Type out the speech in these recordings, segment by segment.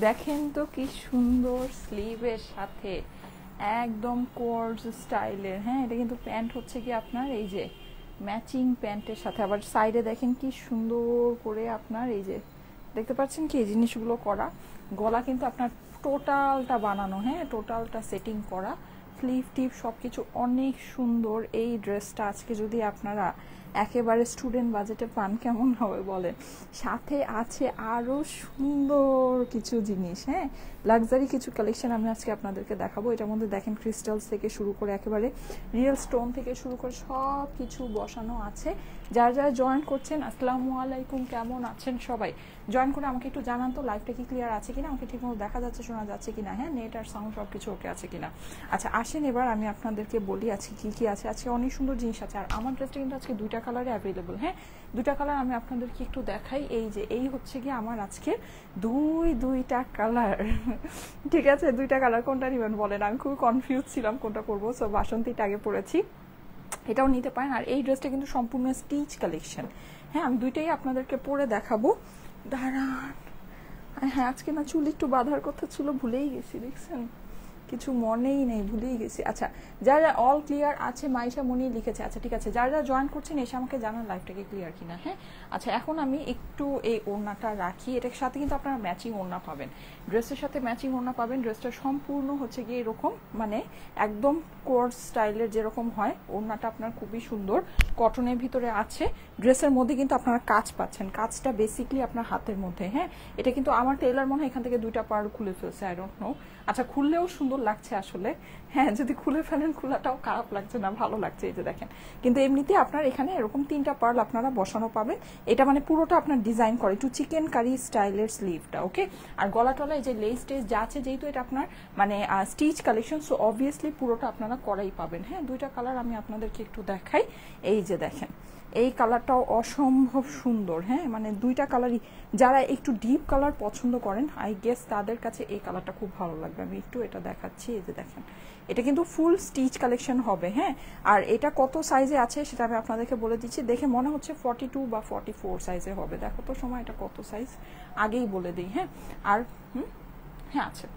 দেখেন তো কি সুন্দর স্লিভের সাথে একদম কোর্স স্টাইলের। হ্যাঁ, এটা কিন্তু প্যান্ট হচ্ছে কি আপনার এই যে ম্যাচিং প্যান্টের সাথে, আবার সাইডে দেখেন কি সুন্দর করে আপনার এই যে দেখতে পাচ্ছেন কি এই জিনিসগুলো করা। গলা কিন্তু আপনার টোটালটা বানানো, হ্যাঁ টোটালটা সেটিং করা, স্লিভ টিপ সব কিছু অনেক সুন্দর। এই ড্রেসটা আজকে যদি আপনারা একেবারে স্টুডেন্ট বাজেটে পান কেমন হবে বলেন। সাথে আছে আরও সুন্দর কিছু জিনিস, হ্যাঁ লাক্সারি কিছু কালেকশন আমি আজকে আপনাদেরকে দেখাবো। এটার মধ্যে দেখেন ক্রিস্টালস থেকে শুরু করে একেবারে রিয়েল স্টোন থেকে শুরু করে সব কিছু বসানো আছে। যারা যারা জয়েন করছেন আসসালামু আলাইকুম, কেমন আছেন সবাই? জয়েন করে আমাকে একটু জানান তো লাইভটা কি ক্লিয়ার আছে কিনা, আমাকে ঠিকমতো দেখা যাচ্ছে শোনা যাচ্ছে কিনা, হ্যাঁ নেট আর সাউন্ড সব কিছু ওকে আছে কিনা। আচ্ছা আসেন এবার আমি আপনাদেরকে বলি আজকে কি কি আছে। আজকে অনেক সুন্দর জিনিস আছে, আর আমার ড্রেসটা কিন্তু আজকে দুইটা কালারে অ্যাভেলেবল। হ্যাঁ দুইটা কালার আমি আপনাদেরকে একটু দেখাই। এই যে এই হচ্ছে কি আমার আজকে দুইটা কালার ঠিক আছে, দুইটা কালার কোনটা নেবেন বলেন, আমি খুবই কনফিউজ ছিলাম কোনটা করবো। সো বাসন্তীটা আগে পরেছি, এটাও নিতে পারেন। আর এই ড্রেসটা কিন্তু সম্পূর্ণ স্টিচ কালেকশন। হ্যাঁ আমি দুইটাই আপনাদেরকে পরে দেখাবো, দাঁড়ান। হ্যাঁ আজকে না চুল একটু বাঁধার কথা ছিল, ভুলেই গেছি, দেখছেন কিছু মনেই নেই, ভুলেই গেছি। আচ্ছা যারা অল ক্লিয়ার আছে মাইশা মনি লিখেছে, আচ্ছা ঠিক আছে, যারা জয়েন করছেন এসে আমাকে জানান লাইভটাকে ক্লিয়ার কিনা। হ্যাঁ আচ্ছা এখন আমি একটু এই ওড়নাটা রাখি, এটার সাথে কিন্তু আপনারা ম্যাচিং ওড়না পাবেন, ড্রেসের সাথে ম্যাচিং ওড়না পাবেন। ড্রেসটা সম্পূর্ণ হচ্ছে গিয়ে এরকম মানে একদম কোর্স স্টাইলের যেরকম হয়, ওড়নাটা আপনার খুবই সুন্দর কটনের ভিতরে আছে। ড্রেসের মধ্যে কিন্তু আপনারা কাজ পাচ্ছেন, কাজটা বেসিকলি আপনার হাতের মধ্যে। হ্যাঁ এটা কিন্তু আমার টেলার মনে হয় এখান থেকে দুইটা পার খুলে ফেলছে, আই ডোন্ট নো। আচ্ছা খুললেও সুন্দর লাগছে আসলে, হ্যাঁ যদি খুলে ফেলেন খোলাটাও খারাপ লাগছে না, ভালো লাগছে। এই যে দেখেন, কিন্তু এমনিতে আপনার এখানে এরকম তিনটা পার্ল আপনারা বসানো পাবেন। এটা মানে পুরোটা আপনার ডিজাইন করে একটু চিকেন কারি স্টাইলের স্লিভটা, ওকে। আর গলা টলা এই যে লেস টেস যা আছে, যেহেতু এটা আপনার মানে স্টিচ কালেকশন, সো অবভিয়াসলি পুরোটা আপনারা করাই পাবেন। হ্যাঁ দুইটা কালার আমি আপনাদেরকে একটু দেখাই। এই যে দেখেন এই কালারটাও অসম্ভব সুন্দর। হ্যাঁ মানে দুইটা কালারই, যারা একটু ডিপ কালার পছন্দ করেন আই গেস তাদের কাছে এই কালারটা খুব ভালো লাগবে। আমি একটু এটা দেখাচ্ছি, এই যে দেখেন এটা কিন্তু ফুল স্টিচ কালেকশন হবে। হ্যাঁ আর এটা কত সাইজে আছে সেটা আমি আপনাদেরকে বলে দিচ্ছি। দেখে মনে হচ্ছে 42 বা 44 সাইজে হবে, দেখো তো সময় এটা কত সাইজ, আগেই বলে দিই। হ্যাঁ আর হ্যাঁ আছে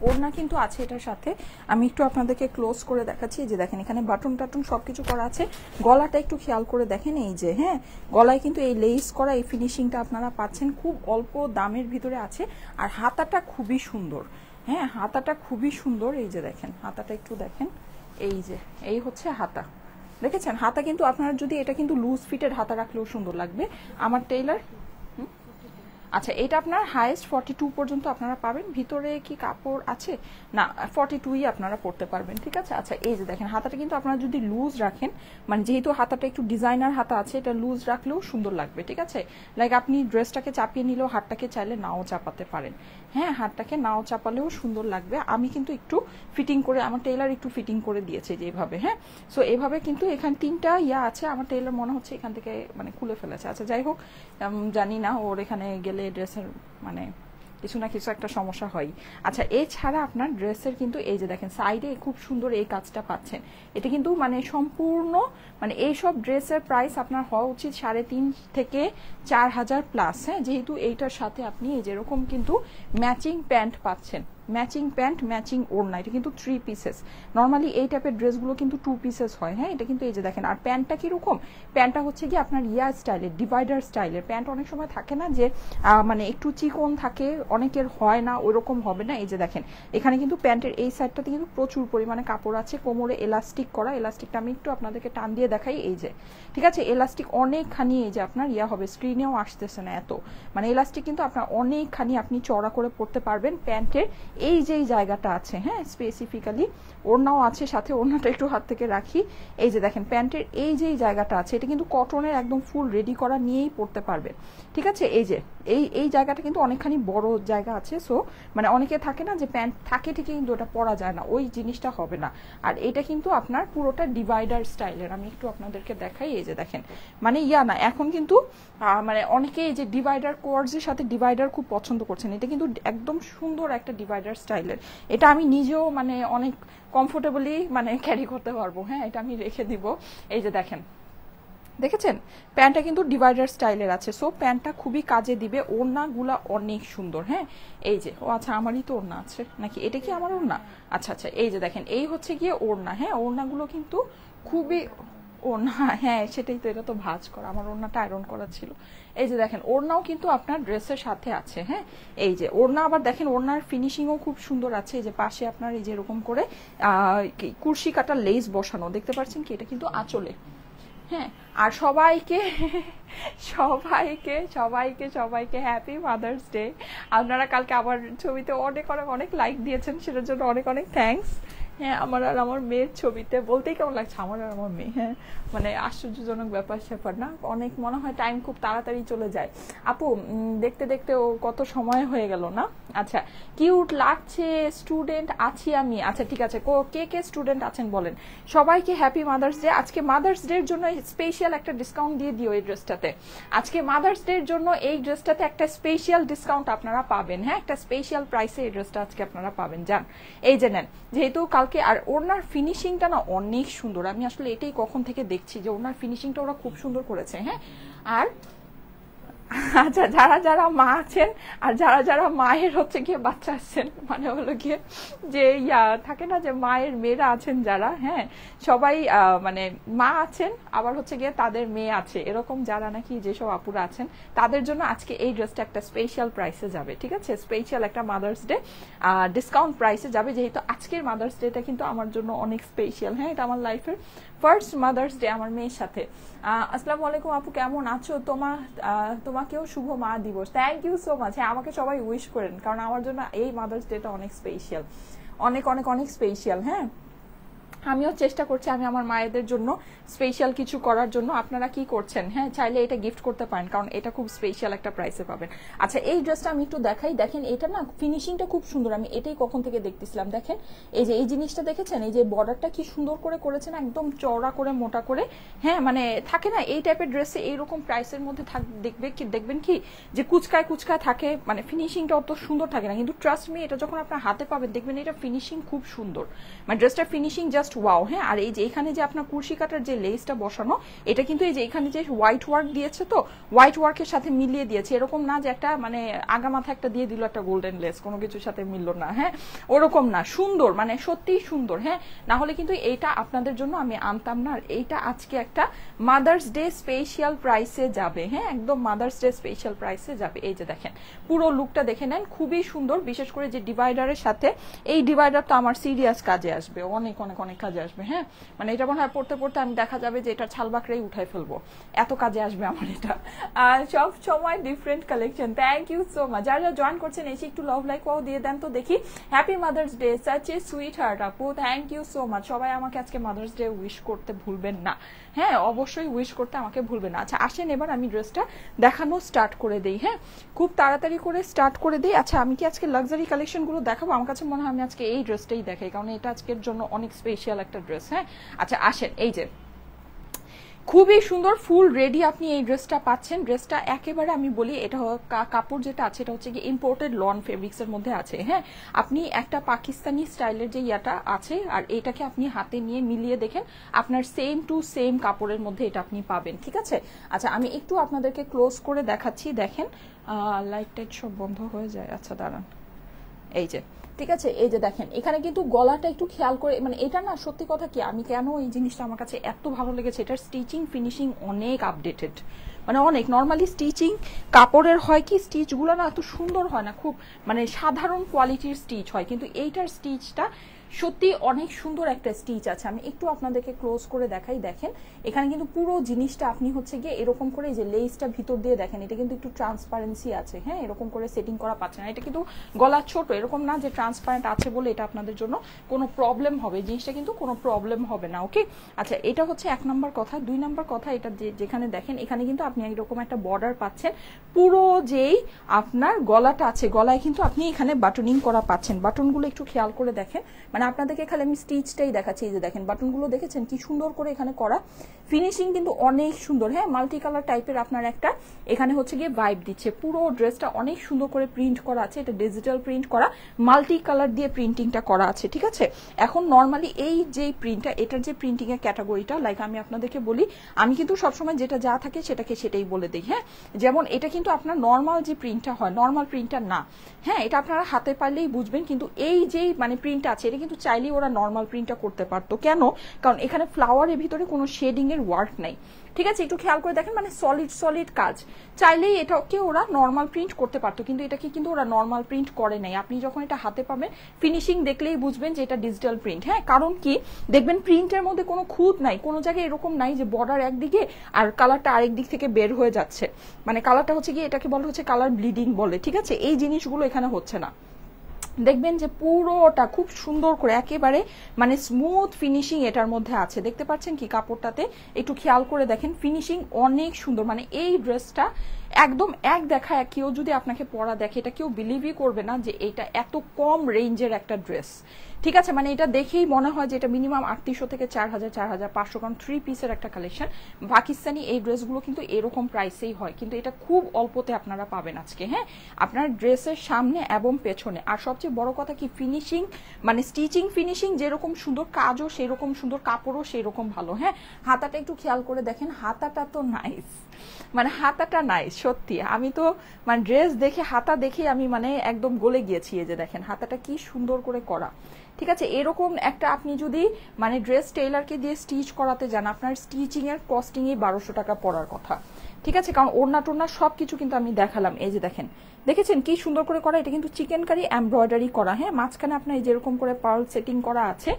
ওড়না কিন্তু আছে এটার সাথে, আমি একটু আপনাদেরকে ক্লোজ করে দেখাচ্ছি। যে দেখেন এখানে বাটন টাটন সবকিছু করা আছে। গলাটা একটু খেয়াল করে দেখেন, এই যে হ্যাঁ গলায় কিন্তু এই লেস করা এই ফিনিশিংটা আপনারা পাচ্ছেন, খুব অল্প দামের ভিতরে আছে। আর হাতাটা খুবই সুন্দর, হ্যাঁ হাতাটা খুবই সুন্দর। এই যে দেখেন হাতাটা একটু দেখেন, এই যে এই হচ্ছে হাতা, দেখেছেন হাতা কিন্তু আপনারা যদি এটা কিন্তু লুজ ফিটের হাতা রাখলেও সুন্দর লাগবে। আমার টেইলার আচ্ছা এটা আপনার হাইয়েস্ট 42 পর্যন্ত আপনারা পাবেন। ভিতরে কি কাপড় আছে না, 42ই আপনারা পরতে পারবেন, ঠিক আছে। আচ্ছা এই যে দেখেন হাতাটা কিন্তু আপনারা যদি লুজ রাখেন, মানে যেহেতু হাতাটা একটু ডিজাইনার হাতা আছে, এটা লুজ রাখলেও সুন্দর লাগবে, ঠিক আছে। লাইক আপনি ড্রেসটাকে চাপিয়ে নিলেও হাতটাকে চাইলে নাও চাপাতে পারেন। হ্যাঁ হাতটাকে নাও চাপালেও সুন্দর লাগবে। আমি কিন্তু একটু ফিটিং করে, আমার টেইলার একটু ফিটিং করে দিয়েছে যে এভাবে। হ্যাঁ সো এভাবে কিন্তু এখানে তিনটা ইয়া আছে, আমার টেইলার মনে হচ্ছে এখান থেকে মানে খুলে ফেলেছে। আচ্ছা যাই হোক, জানি না ওর এখানে গেলে ড্রেসের মানে কিছু না কিছু একটা সমস্যা হয়। আচ্ছা এছাড়া আপনার ড্রেসের কিন্তু এই যে দেখেন সাইডে খুব সুন্দর এই কাজটা পাচ্ছেন। এটা কিন্তু মানে সম্পূর্ণ মানে এইসব ড্রেসের প্রাইস আপনার হওয়া উচিত 3.5 থেকে 4,000 প্লাস। হ্যাঁ যেহেতু এইটার সাথে আপনি এই যেরকম কিন্তু ম্যাচিং প্যান্ট পাচ্ছেন, ম্যাচিং প্যান্ট ম্যাচিং ওড়না, এটা কিন্তু 3 পিসেস। নর্মালি এই টাইপের ড্রেসগুলো কিন্তু 2 পিসেস হয়। হ্যাঁ এটা কিন্তু এই যে দেখেন, আর প্যান্টটা কিরকম, প্যান্টটা হচ্ছে কি আপনার ইয়া স্টাইলের, ডিভাইডার স্টাইলের প্যান্ট। অনেক সময় থাকে না যে মানে একটু চিকন থাকে, অনেকের হয় না, ওইরকম হবে না। এই যে দেখেন এখানে কিন্তু প্যান্টের এই সাইডটাতে কিন্তু প্রচুর পরিমাণে কাপড় আছে, কোমরে এলাস্টিক করা। এলাস্টিকটা আমি একটু আপনাদেরকে টান দিয়ে দেখাই, এই যে ঠিক আছে এলাস্টিক অনেকখানি, এই যে আপনার ইয়া হবে, স্ক্রিনেও আসতেছে না এত, মানে এলাস্টিক কিন্তু আপনার অনেকখানি আপনি চড়া করে পড়তে পারবেন। প্যান্টের এই যে জায়গাটা আছে, হ্যাঁ স্পেসিফিক্যালি ওড়নাও আছে সাথে, ওড়নাটা একটু হাত থেকে রাখি। এই যে দেখেন প্যান্টের এই যে জায়গাটা আছে, এটা কিন্তু কটনের একদম ফুল রেডি করা নিয়েই পড়তে পারবেন, ঠিক আছে। এই যে এই জায়গাটা কিন্তু অনেকখানি বড় জায়গা আছে, সো মানে অনেকে থাকে না যে প্যান্ট থাকে ঠিকই কিন্তু ওটা পরা যায় না, ওই জিনিসটা হবে না। আর এটা কিন্তু আপনার পুরোটা ডিভাইডার স্টাইলের, আমি একটু আপনাদেরকে দেখাই। এই যে দেখেন মানে ইয়া না, এখন কিন্তু মানে অনেকে এই যে ডিভাইডার কোয়ার্ডসের সাথে ডিভাইডার খুব পছন্দ করছেন। এটা কিন্তু একদম সুন্দর একটা ডিভাইডার স্টাইলের, এটা আমি নিজেও মানে অনেক কমফোর্টেবলি মানে ক্যারি করতে পারবো। হ্যাঁ এটা আমি রেখে দিব। এই যে দেখেন দেখেছেন প্যান্টটা কিন্তু ডিভাইডার স্টাইলের আছে, সো প্যান্টটা খুবই কাজে দিবে। ওড়নাগুলা অনেক সুন্দর। হ্যাঁ এই যে, ও আচ্ছা আমারই তো ওড়না আছে নাকি, এটা কি আমার ওড়না? আচ্ছা আচ্ছা, এই যে দেখেন এই হচ্ছে গিয়ে ওড়না। হ্যাঁ ওড়নাগুলো কিন্তু খুবই, ওড়না, হ্যাঁ সেটাই তো, এটা তো ভাঁজ করা, আমার ওড়নাটা আয়রন করা ছিল। এই যে দেখেন ওড়নাও কিন্তু আপনার ড্রেসের সাথে আছে। হ্যাঁ এই যে ওড়না, আবার দেখেন ওড়নার ফিনিশিংও খুব সুন্দর আছে। এই যে পাশে আপনার এই যে এরকম করে কুরশি কাটা লেস বসানো, দেখতে পাচ্ছেন কি, এটা কিন্তু আঁচলে। হ্যাঁ আর সবাইকে সবাইকে সবাইকে সবাইকে হ্যাপি মাদার্স ডে। আপনারা কালকে আমার ছবিতে অনেক অনেক অনেক লাইক দিয়েছেন, সেটার জন্য অনেক অনেক থ্যাঙ্কস। হ্যাঁ আমার আর আমার মেয়ের ছবিতে, বলতেই কেমন লাগছে আমার আর আমার মেয়ে, হ্যাঁ মানে আশ্চর্যজনক ব্যাপার স্যাপার না, অনেক মনে হয় টাইম খুব তাড়াতাড়ি চলে যায়। আপু দেখতে দেখতে ও কত সময় হয়ে গেল না। আচ্ছা কিউট লাগছে, স্টুডেন্ট আছি আমি। আচ্ছা ঠিক আছে, কে কে স্টুডেন্ট আছেন বলেন। সবাইকে হ্যাপি মাদার্স ডে। আজকে মাদার্স ডে এর জন্য স্পেশাল একটা ডিসকাউন্ট দিয়ে দিও এই ড্রেসটাতে। আজকে মাদার্স ডে এর জন্য এই ড্রেসটাতে একটা স্পেশাল ডিসকাউন্ট আপনারা পাবেন। হ্যাঁ একটা স্পেশাল প্রাইসে এই ড্রেসটা আজকে আপনারা পাবেন। যান এই যে নেন, যেহেতু কালকে, আর ওনার ফিনিশিংটা না অনেক সুন্দর, আমি আসলে এটাই কখন থেকে দেখছি যে ওনার ফিনিশিংটা ওরা খুব সুন্দর করেছে। হ্যাঁ আর আচ্ছা যারা যারা মা আছেন আর যারা যারা মায়ের হচ্ছে গিয়ে বাচ্চা আছেন, মানে হলো গিয়ে যে থাকে না যে মায়ের মেয়েরা আছেন যারা, হ্যাঁ সবাই মানে মা আছেন, আবার হচ্ছে গিয়ে তাদের মেয়ে আছে, এরকম যারা নাকি যেসব আপুরা আছেন তাদের জন্য আজকে এই ড্রেসটা একটা স্পেশাল প্রাইসে যাবে। ঠিক আছে, স্পেশাল একটা মাদার্স ডে ডিসকাউন্ট প্রাইসে যাবে, যেহেতু আজকের মাদার্স ডেটা কিন্তু আমার জন্য অনেক স্পেশাল। হ্যাঁ এটা আমার লাইফের ফার্স্ট মাদার্স ডে আমার মেয়ের সাথে। আসসালামু আলাইকুম আপু, কেমন আছো? তোমাকেও শুভ মা দিবস। Thank you so much. হ্যাঁ আমাকে সবাই উইশ করেন, কারণ আমার জন্য এই মাদার্স ডেটা অনেক স্পেশাল, অনেক অনেক অনেক স্পেশাল। হ্যাঁ আমিও চেষ্টা করছি আমি আমার মায়েদের জন্য স্পেশাল কিছু করার জন্য। আপনারা কি করছেন? হ্যাঁ চাইলে এটা গিফট করতে পারেন, কারণ এটা খুব স্পেশাল একটা প্রাইসে পাবেন। আচ্ছা এই ড্রেসটা আমি একটু দেখাই, দেখেন এটা না ফিনিশিংটা খুব সুন্দর, আমি এটাই কখন থেকে দেখতেছিলাম। দেখেন এই যে এই জিনিসটা দেখেছেন, এই যে বর্ডারটা কি সুন্দর করে করেছেন, একদম চওড়া করে মোটা করে। হ্যাঁ মানে থাকে না এই টাইপের ড্রেসে এইরকম প্রাইসের মধ্যে দেখবেন কি যে কুচকায় কুচকায় থাকে, মানে ফিনিশিংটা অত সুন্দর থাকে না, কিন্তু ট্রাস্ট মি এটা যখন আপনার হাতে পাবেন দেখবেন এটা ফিনিশিং খুব সুন্দর, মানে ড্রেসটার ফিনিশিং জাস্ট ওয়াও। হ্যাঁ আর এই যে এখানে যে আপনার কুরশি কাটার যে লেসটা বসানো, এটা কিন্তু এই যে এখানে যে হোয়াইট ওয়ার্ক দিয়েছে, তো হোয়াইট ওয়ার্কের সাথে মিলিয়ে দিয়েছে, এরকম না যে একটা মানে আগা মাথা একটা দিয়ে দিল একটা গোল্ডেন লেস, কোনো কিছুর সাথে মিললো না। হ্যাঁ ওরকম না, সুন্দর, মানে সত্যিই সুন্দর। হ্যাঁ না হলে কিন্তু এইটা আপনাদের জন্য আমি আনতাম না। আর এইটা আজকে একটা মাদার্স ডে স্পেশাল প্রাইসে যাবে। হ্যাঁ একদম মাদার্স ডে স্পেশাল প্রাইসে যাবে। এই যে দেখেন পুরো লুকটা দেখে নেন, খুবই সুন্দর, বিশেষ করে যে ডিভাইডারের সাথে। এই ডিভাইডার তো আমার সিরিয়াস কাজে আসবে, অনেক অনেক অনেক কাজে আসবে। হ্যাঁ মানে এটা মনে হয় পড়তে পড়তে আমি দেখা যাবে যে এটা ছালবাকড়াই উঠাই ফেলবো, এত কাজে আসবে আমার এটা। সব সময় different collection. Thank you so much. যারা যারা জয়েন করছেন এসে একটু লাভ লাইক ওয়াও দিয়ে দেন তো দেখি। Happy mother's day, such a sweet heart আপু, থ্যাংক ইউ সো মাচ। সবাই আমাকে আজকে মাদার্স ডে উইশ করতে ভুলবেন না। হ্যাঁ অবশ্যই উইশ করতে আমাকে ভুলবেন না। আচ্ছা আসেন এবার আমি ড্রেসটা দেখানো স্টার্ট করে দিই। হ্যাঁ খুব তাড়াতাড়ি করে স্টার্ট করে দিই। আচ্ছা আমি কি আজকে লাক্সারি কালেকশনগুলো দেখাবো? আমার কাছে মনে হয় আমি আজকে এই ড্রেসটাই দেখাই, কারণ এটা আজকের জন্য অনেক স্পেশাল একটা ড্রেস। হ্যাঁ আচ্ছা আসেন, এই যে খুবই সুন্দর ফুল রেডি আপনি এই ড্রেসটা পাচ্ছেন। ড্রেসটা একেবারে আমি বলি এটা কাপড় যেটা আছে এটা হচ্ছে কি ইম্পোর্টেড লন ফেব্রিক্স এর মধ্যে আছে। হ্যাঁ আপনি একটা পাকিস্তানি স্টাইলের যে ইয়াটা আছে, আর এটাকে আপনি হাতে নিয়ে মিলিয়ে দেখেন আপনার সেম টু সেম কাপড়ের মধ্যে এটা আপনি পাবেন। ঠিক আছে আচ্ছা আমি একটু আপনাদেরকে ক্লোজ করে দেখাচ্ছি। দেখেন লাইট টাইট সব বন্ধ হয়ে যায়। আচ্ছা দাঁড়ান, এই যে ঠিক আছে, এই যে দেখেন এখানে কিন্তু গলাটা একটু খেয়াল করে, মানে এটা না সত্যি কথা কি আমি কেন এই জিনিসটা আমার কাছে এত ভালো লেগেছে, এটার স্টিচিং ফিনিশিং অনেক আপডেটেড, মানে অনেক। নর্মালি স্টিচিং কাপড়ের হয় কি স্টিচগুলো না এত সুন্দর হয় না, খুব মানে সাধারণ কোয়ালিটির স্টিচ হয়, কিন্তু এইটার স্টিচটা সত্যি অনেক সুন্দর একটা স্টিচ আছে। আমি একটু আপনাদেরকে ক্লোজ করে দেখাই। দেখেন এখানে কিন্তু পুরো জিনিসটা আপনি হচ্ছে গিয়ে এরকম করে যে লেসটা ভিতর দিয়ে দেখেন এটা কিন্তু একটু ট্রান্সপারেন্সি আছে। হ্যাঁ এরকম করে সেটিং করা পাচ্ছে না, এটা কিন্তু গলা ছোট, এরকম না যে ট্রান্সপারেন্ট আছে বলে এটা আপনাদের জন্য কোনো প্রবলেম হবে, জিনিসটা কিন্তু কোনো প্রবলেম হবে না। ওকে আচ্ছা এটা হচ্ছে 1 নম্বর কথা। 2 নম্বর কথা, এটা যেখানে দেখেন এখানে কিন্তু আপনি এরকম একটা বর্ডার পাচ্ছেন, পুরো যেই আপনার গলাটা আছে গলায় কিন্তু আপনি এখানে বাটনিং করা পাচ্ছেন। বাটনগুলো একটু খেয়াল করে দেখেন, মানে মানে আপনাদেরকে খালি আমি স্টিচটাই দেখাচ্ছি। এই যে দেখেন বাটনগুলো দেখেছেন কি সুন্দর করে এখানে করা, ফিনিশিং কিন্তু অনেক সুন্দর। হ্যাঁ, মাল্টি কালার টাইপের আপনার একটা এখানে হচ্ছে গিয়ে ভাইব দিচ্ছে। পুরো ড্রেসটা অনেক সুন্দর করে প্রিন্ট করা আছে, এটা ডিজিটাল প্রিন্ট করা, মাল্টি কালার দিয়ে প্রিন্টিংটা করা আছে, ঠিক আছে। এখন নর্মালি এই যে প্রিন্টটা, এটার যে প্রিন্টিং এর ক্যাটাগরিটা, লাইক আমি আপনাদেরকে বলি, আমি কিন্তু সবসময় যেটা যা থাকে সেটাই বলে দিই। হ্যাঁ, যেমন এটা কিন্তু আপনার নর্মাল যে প্রিন্টটা হয়, নর্মাল প্রিন্টটা না। হ্যাঁ, এটা আপনারা হাতে পারলেই বুঝবেন, কিন্তু এই যে মানে প্রিন্টটা আছে এটা কিন্তু চাইলেই ওরা নর্মাল প্রিন্টটা করতে পারতো। কেন? কারণ এখানে ফ্লাওয়ারের ভিতরে কোনো শেডিং এর ওয়ার্ক নাই, ঠিক আছে। একটু খেয়াল করে দেখেন, মানে সলিড কাজ, চাইলেই এটাকে ওরা নর্মাল প্রিন্ট করতে পারতো, কিন্তু এটাকে কিন্তু ওরা নর্মাল প্রিন্ট করে নাই। আপনি যখন এটা হাতে পাবেন, ফিনিশিং দেখলেই বুঝবেন যে এটা ডিজিটাল প্রিন্ট। হ্যাঁ, কারণ কি দেখবেন প্রিন্টের মধ্যে কোনো খুঁত নাই, কোনো জায়গায় এরকম নাই যে বর্ডার একদিকে আর কালারটা আরেক দিক থেকে বের হয়ে যাচ্ছে, মানে কালারটা হচ্ছে কি, এটাকে বলা হচ্ছে কালার ব্লিডিং বলে, ঠিক আছে। এই জিনিসগুলো এখানে হচ্ছে না। দেখবেন যে পুরোটা খুব সুন্দর করে একেবারে মানে স্মুথ ফিনিশিং এটার মধ্যে আছে, দেখতে পাচ্ছেন কি কাপড়টাতে, একটু খেয়াল করে দেখেন ফিনিশিং অনেক সুন্দর। মানে এই ড্রেসটা একদম এক দেখা কেউ যদি আপনাকে পরা দেখে, এটা কেউ বিলিভই করবে না যে এটা এত কম রেঞ্জের একটা ড্রেস, ঠিক আছে। মানে এটা দেখেই মনে হয় যে এটা মিনিমাম 3800 থেকে 4000 4500, কারণ 3 পিসের একটা কালেকশন। পাকিস্তানি এই ড্রেসগুলো কিন্তু এরকম প্রাইসেই হয়, কিন্তু এটা খুব অল্পতে আপনারা পাবেন আজকে। হ্যাঁ, আপনার ড্রেসের সামনে এবং পেছনে, আর সবচেয়ে বড় কথা কি ফিনিশিং, মানে স্টিচিং ফিনিশিং যেরকম সুন্দর, কাজও সেরকম সুন্দর, কাপড়ও সেরকম ভালো। হ্যাঁ, হাতাটা একটু খেয়াল করে দেখেন, হাতাটা তো নাইস, মানে হাতাটা নাইস সত্যি। আমি তো মানে ড্রেস দেখে, হাতা দেখে আমি মানে একদম গলে গিয়েছি। এই যে দেখেন হাতাটা কি সুন্দর করে করা, ঠিক আছে। এরকম একটা আপনি যদি মানে ড্রেস টেইলারকে দিয়ে স্টিচ করাতে যান, আপনার স্টিচিং এর কস্টিংই 1200 টাকা পড়ার কথা, ঠিক আছে। কারণ ওড়না টোড়না সবকিছু কিন্তু আমি দেখালাম। এই যে দেখেন, দেখেছেন কি সুন্দর করে করা, এটা কিন্তু চিকেন কারি এমব্রয়ডারি করা। হ্যাঁ, মাঝখানে আপনার যেরকম করে পার্ল সেটিং করা আছে,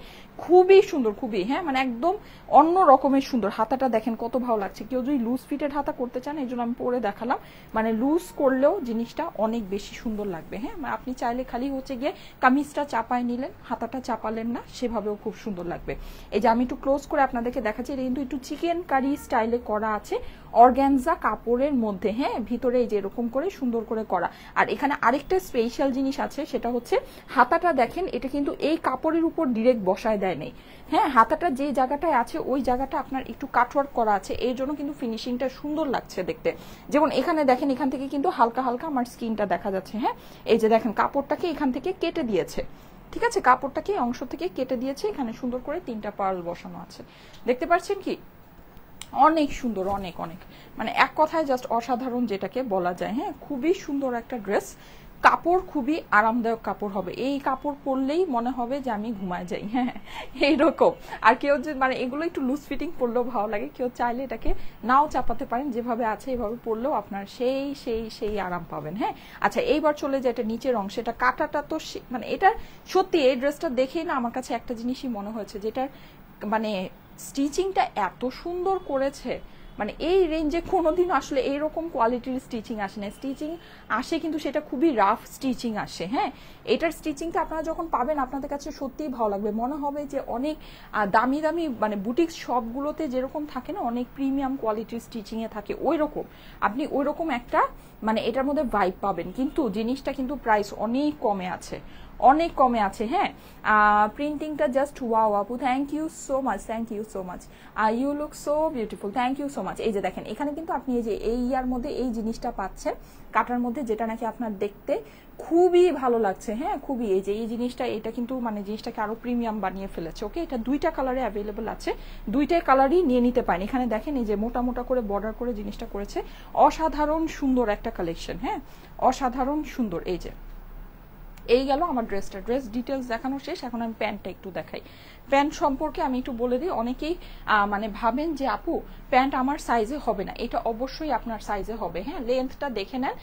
খুবই সুন্দর, খুবই। হ্যাঁ, মানে একদম অন্য রকমের সুন্দর। হাতাটা দেখেন কত ভালো লাগছে। কেউ যদি লুজ ফিটের হাতা করতে চান, এই জন্য আমি পরে দেখালাম, মানে লুজ করলেও জিনিসটা অনেক বেশি সুন্দর লাগবে। হ্যাঁ, মানে আপনি চাইলে খালি হচ্ছে গিয়ে কামিজটা চাপায় নিলেন, হাতাটা চাপালেন না, সেভাবেও খুব সুন্দর লাগবে। এই যে আমি একটু ক্লোজ করে আপনাদেরকে দেখাচ্ছি, এটা কিন্তু একটু চিকেন কারি স্টাইলে করা আছে, অর্গ্যানজা কাপড়ের মধ্যে। হ্যাঁ, ভিতরে এই যে এরকম করে সুন্দর করে করা। আর এখানে আরেকটা স্পেশাল জিনিস আছে, সেটা হচ্ছে হাতাটা দেখেন, এটা কিন্তু এই কাপড়ের উপর ডিরেক্ট বসায় দেয় নেই। হ্যাঁ, হাতাটা যে জায়গাটায় আছে ওই জায়গাটা আপনার একটু কাটওয়ার্ক করা আছে, এই জন্য কিন্তু ফিনিশিংটা সুন্দর লাগছে দেখতে। যেমন এখানে দেখেন, এখান থেকে কিন্তু হালকা হালকা আমার স্কিনটা দেখা যাচ্ছে। হ্যাঁ, এই যে দেখেন কাপড়টাকে এখান থেকে কেটে দিয়েছে, ঠিক আছে, কাপড়টাকে অংশ থেকে কেটে দিয়েছে, এখানে সুন্দর করে 3টা পার্ল বসানো আছে, দেখতে পাচ্ছেন কি, অনেক সুন্দর, অনেক অনেক, মানে এক কথায় জাস্ট অসাধারণ যেটাকে বলা যায়। হ্যাঁ, খুবই সুন্দর একটা ড্রেস, কাপড় খুবই আরামদায়ক কাপড় হবে, এই কাপড় পরলেই মনে হবে যে আমি ঘুমায় যাই। হ্যাঁ, এইরকম। আর কেউ যে মানে এগুলো একটু লুজ ফিটিং পরলেও ভালো লাগে, কেউ চাইলে এটাকে নাও চাপাতে পারেন, যেভাবে আছে এভাবে পরলেও আপনার সেই সেই সেই আরাম পাবেন। হ্যাঁ, আচ্ছা এইবার চলে যায় এটা নিচের অংশ, এটা কাটাটা তো মানে এটা সত্যি এই ড্রেসটা দেখেই না আমার কাছে একটা জিনিসই মনে হয়েছে, যেটার মানে স্টিচিংটা এত সুন্দর করেছে, মানে এই রেঞ্জে কোনোদিন আসলে এইরকম কোয়ালিটির স্টিচিং আসে না। স্টিচিং আসে কিন্তু সেটা খুবই রাফ স্টিচিং আসে। হ্যাঁ, এটার স্টিচিংটা আপনারা যখন পাবেন আপনাদের কাছে সত্যিই ভালো লাগবে, মনে হবে যে অনেক দামি দামি মানে বুটিক্স শপগুলোতে যেরকম থাকে না, অনেক প্রিমিয়াম কোয়ালিটির স্টিচিংয়ে থাকে, ওই রকম আপনি ওই রকম একটা মানে এটার মধ্যে ভাইব পাবেন। কিন্তু জিনিসটা কিন্তু প্রাইস অনেক কমে আছে, অনেক কমে আছে। হ্যাঁ, প্রিন্টিংটা জাস্ট ওয়াও আপু, thank you so much, thank you so much, you look so beautiful, thank you so much. এই যে দেখেন এখানে কিন্তু আপনি এই যে এই ইয়ার মধ্যে এই জিনিসটা পাচ্ছেন কাটার মধ্যে, যেটা নাকি আপনার দেখতে খুবই ভালো লাগছে। হ্যাঁ, খুবই, এই যে এই জিনিসটা, এটা কিন্তু মানে জিনিসটাকে আরো প্রিমিয়াম বানিয়ে ফেলেছে। ওকে, এটা 2টা কালারে অ্যাভেলেবল আছে, 2টাই কালারই নিয়ে নিতে পারেন। এখানে দেখেন এই যে মোটা মোটা করে বর্ডার করে জিনিসটা করেছে, অসাধারণ সুন্দর একটা কালেকশন। হ্যাঁ, অসাধারণ সুন্দর। এই যে এই গেল আমার ড্রেসটা, ড্রেস ডিটেলস দেখানো শেষ। এখন আমি প্যান্টটা একটু দেখাই। প্যান্ট সম্পর্কে আমি একটু বলে দিই, অনেকেই মানে ভাবেন যে আপু প্যান্ট আমার সাইজে হবে না, এটা অবশ্যই আপনার সাইজে হবে। হ্যাঁ, লেন্থটা দেখে নেন,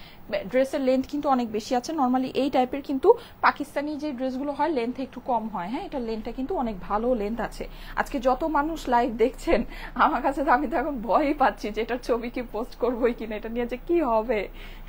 ড্রেসের লেন্থ কিন্তু অনেক বেশি আছে। নর্মালি এই টাইপের কিন্তু পাকিস্তানি যে ড্রেসগুলো হয় লেন্থ একটু কম হয়। হ্যাঁ, এটা লেন্থটা কিন্তু অনেক ভালো লেন্থ আছে। আজকে যত মানুষ লাইভ দেখছেন আমার কাছে তো আমি তো এখন ভয়ই পাচ্ছি যে এটার ছবি কি পোস্ট করবোই কিনা, এটা নিয়ে যে কি হবে।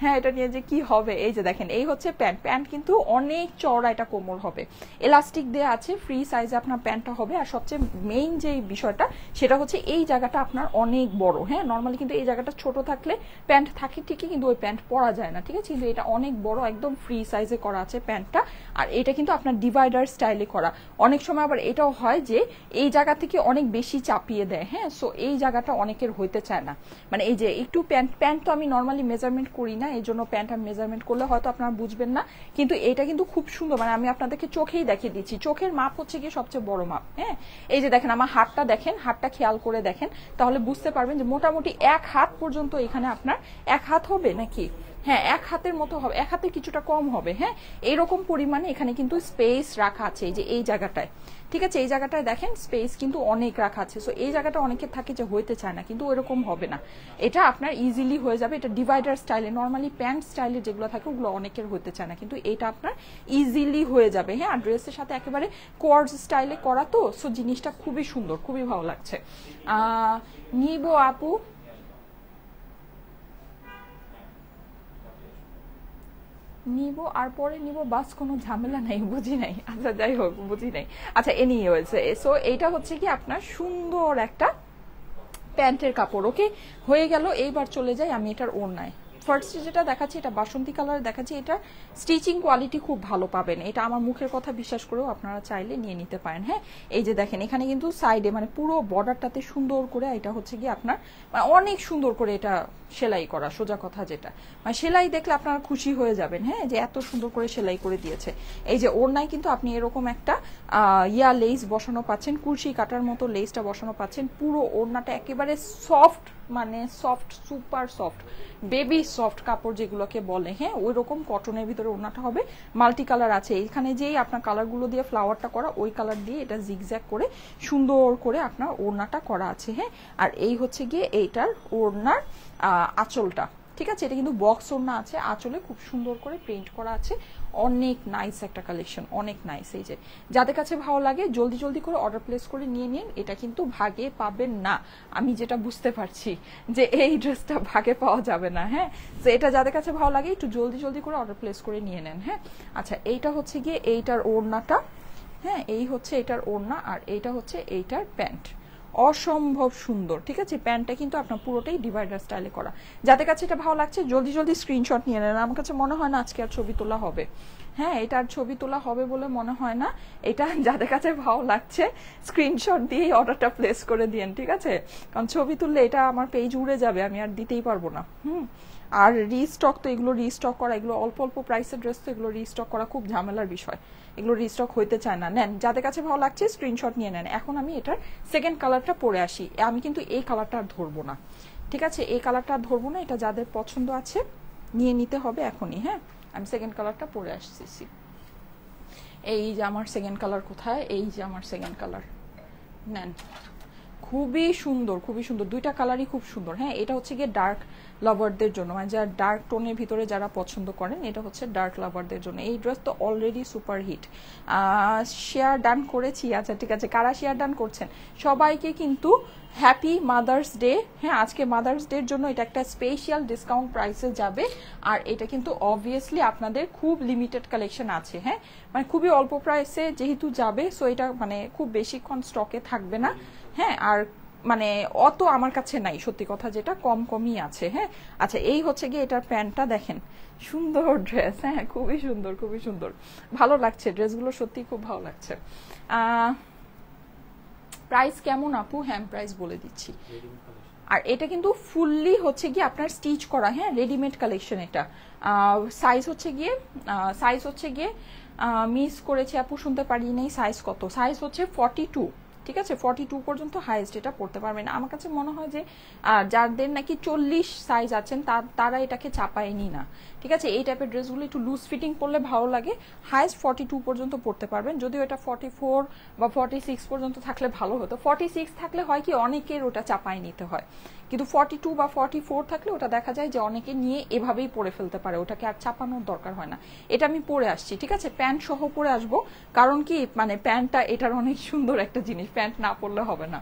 হ্যাঁ, এটা নিয়ে যে কি হবে। এই যে দেখেন এই হচ্ছে প্যান্ট, প্যান্ট কিন্তু অনেক চওড়া এটা কোমর হবে, এলাস্টিক দেওয়া আছে, ফ্রি সাইজে আপনার প্যান্টটা হবে। আর সবচেয়ে মেইন যে বিষয়টা সেটা হচ্ছে এই জায়গাটা আপনার অনেক বড়, হ্যাঁ নর্মালি কিন্তু এই জায়গাটা ছোট থাকলে প্যান্ট থাকে ঠিকই কিন্তু ওই প্যান্ট পরা যায় না, ঠিক আছে, কিন্তু এটা অনেক বড় একদম ফ্রি সাইজে করা আছে প্যান্টটা। আর এটা কিন্তু আপনার ডিভাইডার স্টাইলে করা। অনেক সময় আবার এটাও হয় যে এই জায়গা থেকে অনেক বেশি চাপিয়ে দেয়, হ্যাঁ, সো এই জায়গাটা অনেকের হইতে চায় না, মানে এই যে একটু প্যান্ট তো আমি নর্মালি মেজারমেন্ট করি না, এই জন্য প্যান্ট আমি মেজারমেন্ট করলে হয়তো আপনারা বুঝবেন না, কিন্তু এটা কিন্তু খুব সুন্দর, মানে আমি আপনাদেরকে চোখেই দেখিয়ে দিচ্ছি, চোখের মাপ হচ্ছে গিয়ে সবচেয়ে বড় মাপ, হ্যাঁ। এই যে দেখেন আমার হাতটা দেখেন, হাতটা খেয়াল করে দেখেন, তাহলে বুঝতে পারবেন যে মোটামুটি 1 হাত পর্যন্ত এখানে আপনার 1 হাত হবে নাকি, হ্যাঁ 1 হাতের মতো হবে, 1 হাতে কিছুটা কম হবে, হ্যাঁ এইরকম পরিমাণে এখানে কিন্তু স্পেস রাখা আছে এই যে এই জায়গাটায়, ঠিক আছে, এই জায়গাটায় দেখেন স্পেস কিন্তু অনেক রাখা আছে। সো এই জায়গাটা অনেকের থাকে যে হইতে চায় না, কিন্তু ওইরকম হবে না, এটা আপনার ইজিলি হয়ে যাবে। এটা ডিভাইডার স্টাইলে, নর্মালি প্যান্ট স্টাইলে যেগুলো থাকে ওগুলো অনেকের হইতে চায় না, কিন্তু এটা আপনার ইজিলি হয়ে যাবে, হ্যাঁ। আর ড্রেসের সাথে একেবারে কোয়ার্স স্টাইলে করা তো, সো জিনিসটা খুবই সুন্দর, খুবই ভালো লাগছে। নিবো আপু, নিব আর পরে নিব, বাস কোনো ঝামেলা নাই, বুঝি নাই, আচ্ছা যাই হোক বুঝি নাই, আচ্ছা এ নিয়ে হয়েছে। সো এইটা হচ্ছে কি আপনার সুন্দর একটা প্যান্টের কাপড়, ওকে হয়ে গেল। এইবার চলে যাই আমি এটার ওড়নায়। ফার্স্ট যেটা দেখাচ্ছি এটা বাসন্তী কালার দেখাচ্ছি, এটা স্টিচিং কোয়ালিটি খুব ভালো পাবেন, এটা আমার মুখের কথা বিশ্বাস করেও আপনারা চাইলে নিয়ে নিতে পারেন, হ্যাঁ। এই যে দেখেন এখানে কিন্তু সাইডে মানে পুরো বর্ডারটাতে সুন্দর করে এটা হচ্ছে কি আপনার মানে অনেক সুন্দর করে এটা সেলাই করা, সোজা কথা যেটা মানে সেলাই দেখলে আপনারা খুশি হয়ে যাবেন, হ্যাঁ, যে এত সুন্দর করে সেলাই করে দিয়েছে। এই যে ওড়নায় কিন্তু আপনি এরকম একটা লেস বসানো পাচ্ছেন, কুরশি কাটার মতো লেসটা বসানো পাচ্ছেন, পুরো ওড়নাটা একেবারে সফট, মানে soft, super soft, baby soft কাপড় যেগুলোকে বলে, হ্যাঁ ওই রকম কটনের ভিতরে ওড়নাটা হবে। মাল্টি কালার আছে, এখানে যেই আপনার কালারগুলো দিয়ে ফ্লাওয়ারটা করা, ওই কালার দিয়ে এটা জিগজ্যাগ করে সুন্দর করে আপনার ওড়নাটা করা আছে, হ্যাঁ। আর এই হচ্ছে গিয়ে এইটার ওড়নার আঁচলটা, ঠিক আছে, এটা কিন্তু বক্স ওড়না আছে, আঁচলে খুব সুন্দর করে প্রিন্ট করা আছে, অনেক নাইস একটা কালেকশন, অনেক নাইস। এই যে যাদের কাছে ভালো লাগে জলদি জলদি করে অর্ডার প্লেস করে নিয়ে নিন, এটা কিন্তু ভাগে পাবেন না, আমি যেটা বুঝতে পারছি যে এই ড্রেসটা ভাগে পাওয়া যাবে না, হ্যাঁ। তো এটা যাদের কাছে ভালো লাগে একটু জলদি জলদি করে অর্ডার প্লেস করে নিয়ে নেন, হ্যাঁ। আচ্ছা এইটা হচ্ছে গিয়ে এইটার ওড়নাটা, হ্যাঁ এই হচ্ছে এটার ওড়না, আর এইটা হচ্ছে এইটার প্যান্ট, অসম্ভব সুন্দর, ঠিক আছে। প্যান্টটা কিন্তু আপনার পুরোটাই ডিভাইডার স্টাইলে করা, যাদের কাছে এটা ভালো লাগছে জলদি জলদি স্ক্রিনশট নিয়ে নেন। আমার কাছে মনে হয় না আজকে আর ছবি তোলা হবে, হ্যাঁ এটা আর ছবি তোলা হবে বলে মনে হয় না, এটা যাদের কাছে ভালো লাগছে স্ক্রিনশট দিয়ে অর্ডারটা প্লেস করে দিয়েন, ঠিক আছে, কারণ ছবি তুললে এটা আমার পেজ উড়ে যাবে, আমি আর দিতেই পারবো না। আর রিস্টক তো এগুলো রিস্টক করা, এগুলো অল্প অল্প প্রাইসের ড্রেস তো এগুলো রিস্টক করা খুব ঝামেলার বিষয়, এগুলো রিস্টক হইতে চায় না। নেন যাদের কাছে ভালো লাগছে স্ক্রিনশট নিয়ে নেন। এখন আমি এটার সেকেন্ড কালারটা পরে আসি, আমি কিন্তু এই কালারটা আর ধরবো না, ঠিক আছে, এই কালারটা আর ধরবো না, এটা যাদের পছন্দ আছে নিয়ে নিতে হবে এখনই, হ্যাঁ। আমি সেকেন্ড কালারটা পরে আসছি, এই যে আমার সেকেন্ড কালার কোথায়, এই যে আমার সেকেন্ড কালার, নেন, খুবই সুন্দর, খুবই সুন্দর, দুইটা কালারই খুব সুন্দর, হ্যাঁ। এটা হচ্ছে গিয়ে ডার্ক লাভারদের জন্য, মানে যারা ডার্ক টোনের ভিতরে যারা পছন্দ করেন, এটা হচ্ছে ডার্ক লাভারদের জন্য। এই ড্রেস তো already super hit, share done করেছি, আচ্ছা ঠিক আছে, কারা শেয়ার ডান করছেন সবাইকে কিন্তু হ্যাপি মাদার্স ডে, হ্যাঁ আজকে মাদার্স ডের জন্য এটা একটা স্পেশাল ডিসকাউন্ট প্রাইসে যাবে, আর এটা কিন্তু অবভিয়াসলি আপনাদের খুব লিমিটেড কালেকশন আছে, হ্যাঁ মানে খুবই অল্প প্রাইসে যেহেতু যাবে, সো এটা মানে খুব বেশিক্ষণ স্টকে থাকবে না, হ্যাঁ। আর মানে অত আমার কাছে নাই, সত্যি কথা যেটা কম কমই আছে, হ্যাঁ। আচ্ছা এই হচ্ছে গিয়ে এটার প্যান্টটা দেখেন, সুন্দর ড্রেস, হ্যাঁ খুবই সুন্দর, খুবই সুন্দর, ভালো লাগছে ড্রেসগুলো, সত্যি খুব ভালো লাগছে। প্রাইস কেমন আপু? হ্যাঁ প্রাইস বলে দিচ্ছি, আর এটা কিন্তু ফুললি হচ্ছে গিয়ে আপনার স্টিচ করা, হ্যাঁ রেডিমেড কালেকশন। এটা সাইজ হচ্ছে গিয়ে মিস করেছি আপু, শুনতে পারি নাই, সাইজ কত? সাইজ হচ্ছে 42, ঠিক আছে, 42 পর্যন্ত হাইয়েস্ট এটা পড়তে পারবেন। আমার কাছে মনে হয় যে যাদের নাকি 40 সাইজ আছেন তারা এটাকে চাপায়নি না, ঠিক আছে। এই টাইপের ড্রেসগুলো একটু লুজ ফিটিং পরলে ভালো লাগে, হাইয়েস্ট 42 পর্যন্ত পড়তে পারবেন, যদিও এটা 44 বা 46 পর্যন্ত থাকলে ভালো হতো। 46 থাকলে হয় কি অনেকের ওটা চাপায় নিতে হয়, কিন্তু 42 বা 44 থাকলে ওটা দেখা যায় যে অনেকে নিয়ে এভাবেই পরে ফেলতে পারে, ওটাকে আর চাপানোর দরকার হয় না। এটা আমি পরে আসছি, ঠিক আছে, প্যান্ট সহ পরে আসবো, কারণ কি মানে প্যান্টটা এটার অনেক সুন্দর একটা জিনিস, প্যান্ট না পরলে হবে না।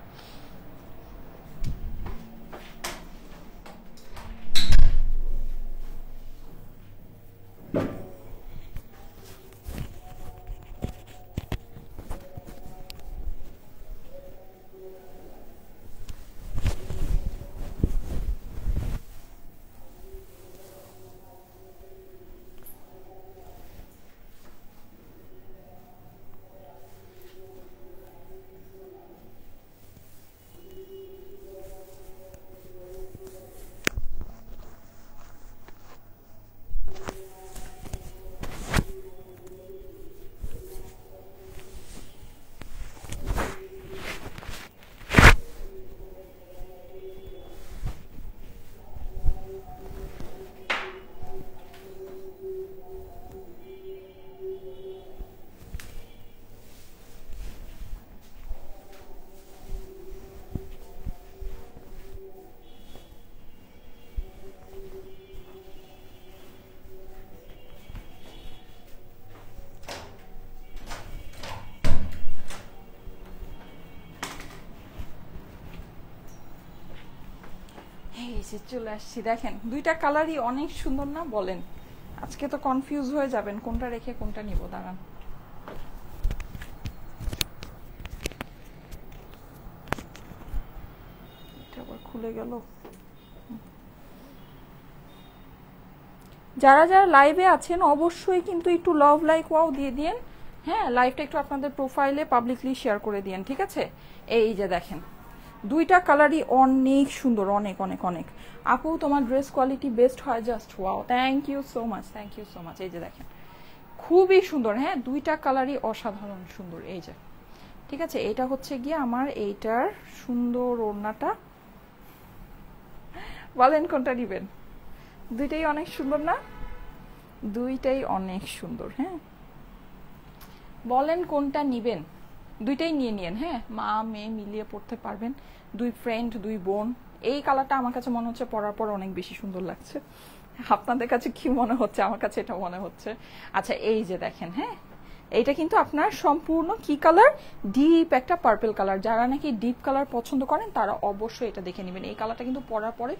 যে চলে আসছি, দেখেন দুইটা কালারই অনেক সুন্দর না বলেন? আজকে তো কনফিউজ হয়ে যাবেন কোনটা রেখে কোনটা নিব। দাঁড়ান, এটা আবার খুলে গেল। যারা যারা লাইভে আছেন অবশ্যই কিন্তু একটু লাভ লাইক ওয়াও দিয়ে দিন। হ্যাঁ, লাইভটা একটু আপনাদের প্রোফাইলে পাবলিকলি শেয়ার করে দিন, ঠিক আছে? এই যে দেখেন দুইটা কালারই অনেক সুন্দর, অনেক অনেক অনেক। আপু তোমার ড্রেস কোয়ালিটি বেস্ট হয়, just wow, thank you so much, thank you so much. এই যে দেখেন খুবই সুন্দর, হ্যাঁ দুইটা কালারই অসাধারণ সুন্দর। এই যে ঠিক আছে, এটা হচ্ছে গিয়ে আমার এইটার সুন্দর ওড়নাটা, বলেন কোনটা নিবেন? দুইটাই অনেক সুন্দর না? দুইটাই অনেক সুন্দর। হ্যাঁ, বলেন কোনটা নিবেন? দুইটাই নিয়ে নিন। হ্যাঁ, মা মেয়ে মিলিয়ে পড়তে পারবেন, দুই ফ্রেন্ড দুই বোন। এই কালারটা আমার কাছে মনে হচ্ছে পরার পর অনেক বেশি সুন্দর লাগছে। আপনাদের কাছে কি মনে হচ্ছে? আমার কাছে এটা মনে হচ্ছে। আচ্ছা এই যে দেখেন, হ্যাঁ এইটা কিন্তু আপনার সম্পূর্ণ কি কালার? ডিপ একটা পার্পল কালার। যারা নাকি ডিপ কালার পছন্দ করেন তারা অবশ্যই এটা দেখে নেবেন। এই কালারটা কিন্তু পরার পরে